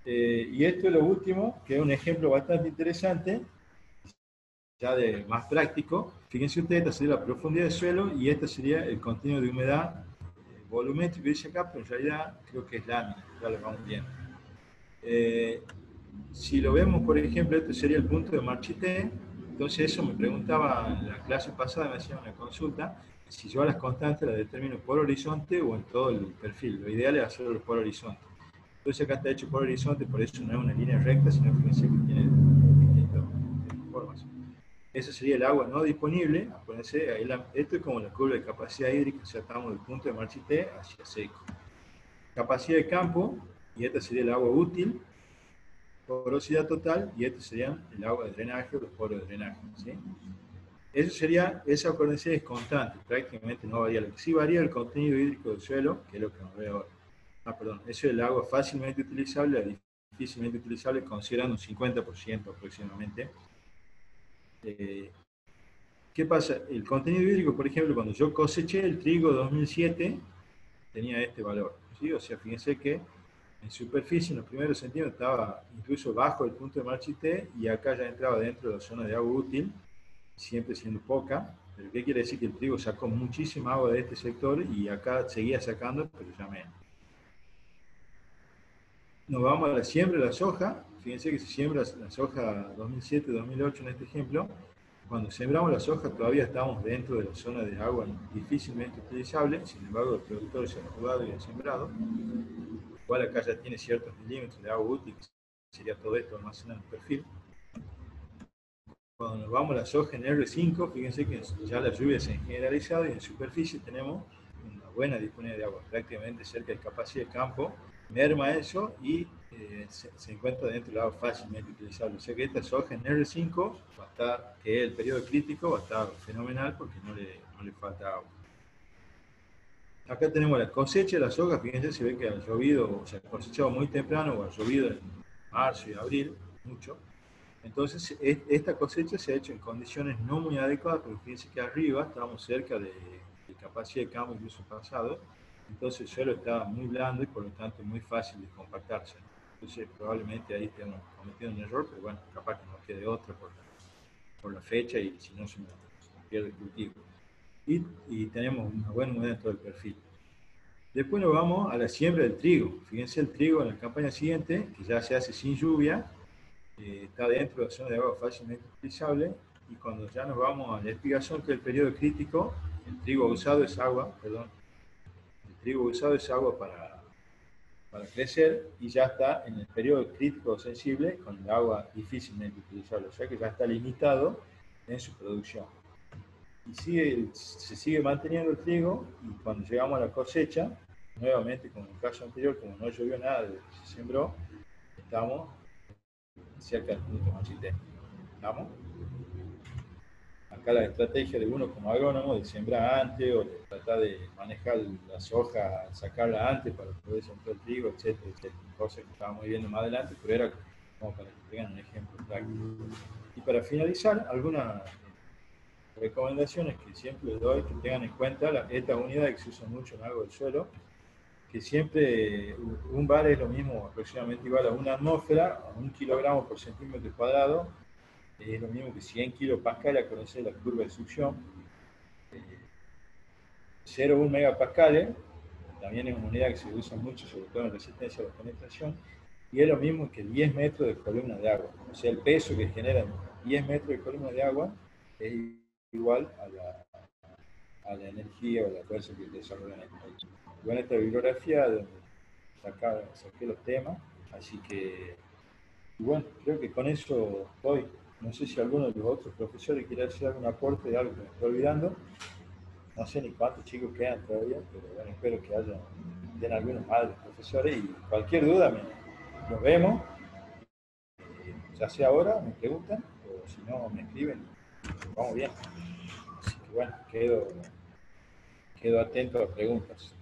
Y esto es lo último, que es un ejemplo bastante interesante, ya de más práctico. Fíjense ustedes, esta sería la profundidad del suelo y este sería el contenido de humedad volumétrico, dice acá, pero en realidad creo que es lámina, ya lo vamos viendo. Si lo vemos, por ejemplo, este sería el punto de Marchité, entonces eso me preguntaba en la clase pasada, me hacían una consulta, si yo a las constantes las determino por horizonte o en todo el perfil. Lo ideal es hacerlo por horizonte. Entonces acá está hecho por horizonte, por eso no es una línea recta, sino que fíjense que tiene distintas formas. Ese sería el agua no disponible. Acuérdense, ahí esto es como la curva de capacidad hídrica, o sea, estamos del punto de Marchité hacia seco. Capacidad de campo, y esta sería el agua útil, porosidad total, y este sería el agua de drenaje o los poros de drenaje. ¿Sí? Eso sería, esa acuérdense es constante, prácticamente no varía. Lo que sí varía es el contenido hídrico del suelo, que es lo que nos ve ahora. Perdón, eso es el agua fácilmente utilizable, difícilmente utilizable, considerando un 50% aproximadamente. ¿Qué pasa? El contenido hídrico, por ejemplo, cuando yo coseché el trigo 2007, tenía este valor. ¿Sí? O sea, fíjense que en superficie, en los primeros centímetros, estaba incluso bajo el punto de Marchité y acá ya entraba dentro de la zona de agua útil, siempre siendo poca. Pero ¿qué quiere decir? Que el trigo sacó muchísima agua de este sector y acá seguía sacando, pero ya menos. Nos vamos a la siembra de la soja. Fíjense que se siembra la soja 2007-2008 en este ejemplo. Cuando sembramos la soja todavía estamos dentro de la zona de agua difícilmente utilizable, sin embargo el productor se ha jugado y ha sembrado. Igual acá ya tiene ciertos milímetros de agua útil, sería todo esto almacenado en el perfil. Cuando nos vamos a la soja en R5, fíjense que ya la lluvia se ha generalizado y en superficie tenemos una buena disponibilidad de agua, prácticamente cerca de capacidad de campo, merma eso y se encuentra dentro del agua fácilmente utilizable. O sea que esta soja en R5 va a estar, que es el periodo crítico, va a estar fenomenal porque no le falta agua. Acá tenemos la cosecha de la soja, fíjense, se ve que ha llovido, o sea, cosechado muy temprano o ha llovido en marzo y abril, mucho. Entonces, esta cosecha se ha hecho en condiciones no muy adecuadas, porque fíjense que arriba estábamos cerca de capacidad de campo incluso pasado, entonces el suelo está muy blando y por lo tanto muy fácil de compactarse. Entonces, probablemente ahí estemos cometiendo un error, pero bueno, capaz que nos quede otra por la fecha y si no se nos pierde el cultivo. Y tenemos una buena humedad en todo el perfil. Después nos vamos a la siembra del trigo. Fíjense el trigo en la campaña siguiente, que ya se hace sin lluvia, está dentro de la zona de agua fácilmente utilizable, y cuando ya nos vamos a la irrigación, que es el periodo crítico, el trigo usado es agua, perdón, el trigo usado es agua para crecer, y ya está en el periodo crítico sensible con el agua difícilmente utilizable, o sea que ya está limitado en su producción. Y se sigue manteniendo el trigo, y cuando llegamos a la cosecha, nuevamente como en el caso anterior, como no llovió nada desde que se sembró, estamos cerca del punto más intenso. ¿Estamos? Acá la estrategia de uno como agrónomo de sembrar antes o de tratar de manejar la soja, sacarla antes para poder sembrar el trigo, etcétera, etcétera. Cosas que estábamos viendo más adelante, pero era como para que tengan un ejemplo práctico. Y para finalizar, algunas recomendaciones que siempre les doy, que tengan en cuenta estas unidades que se usan mucho en algo del suelo, que siempre un bar es lo mismo, aproximadamente igual a una atmósfera, a 1 kilogramo por centímetro cuadrado, es lo mismo que 100 kilopascales, a conocer la curva de succión. 0,1 megapascales, también es una unidad que se usa mucho, sobre todo en resistencia a la penetración, y es lo mismo que 10 metros de columna de agua. O sea, el peso que generan 10 metros de columna de agua es igual a la energía o la fuerza que desarrollan el país. Bueno, esta bibliografía donde saqué los temas, así que, bueno, creo que con eso estoy. No sé si alguno de los otros profesores quiere hacer algún aporte de algo que me estoy olvidando. No sé ni cuántos chicos quedan todavía, pero bueno, espero que den algunos más de los profesores, y cualquier duda nos vemos, ya sea ahora, me preguntan, o si no, me escriben, vamos bien. Así que bueno, quedo atento a las preguntas.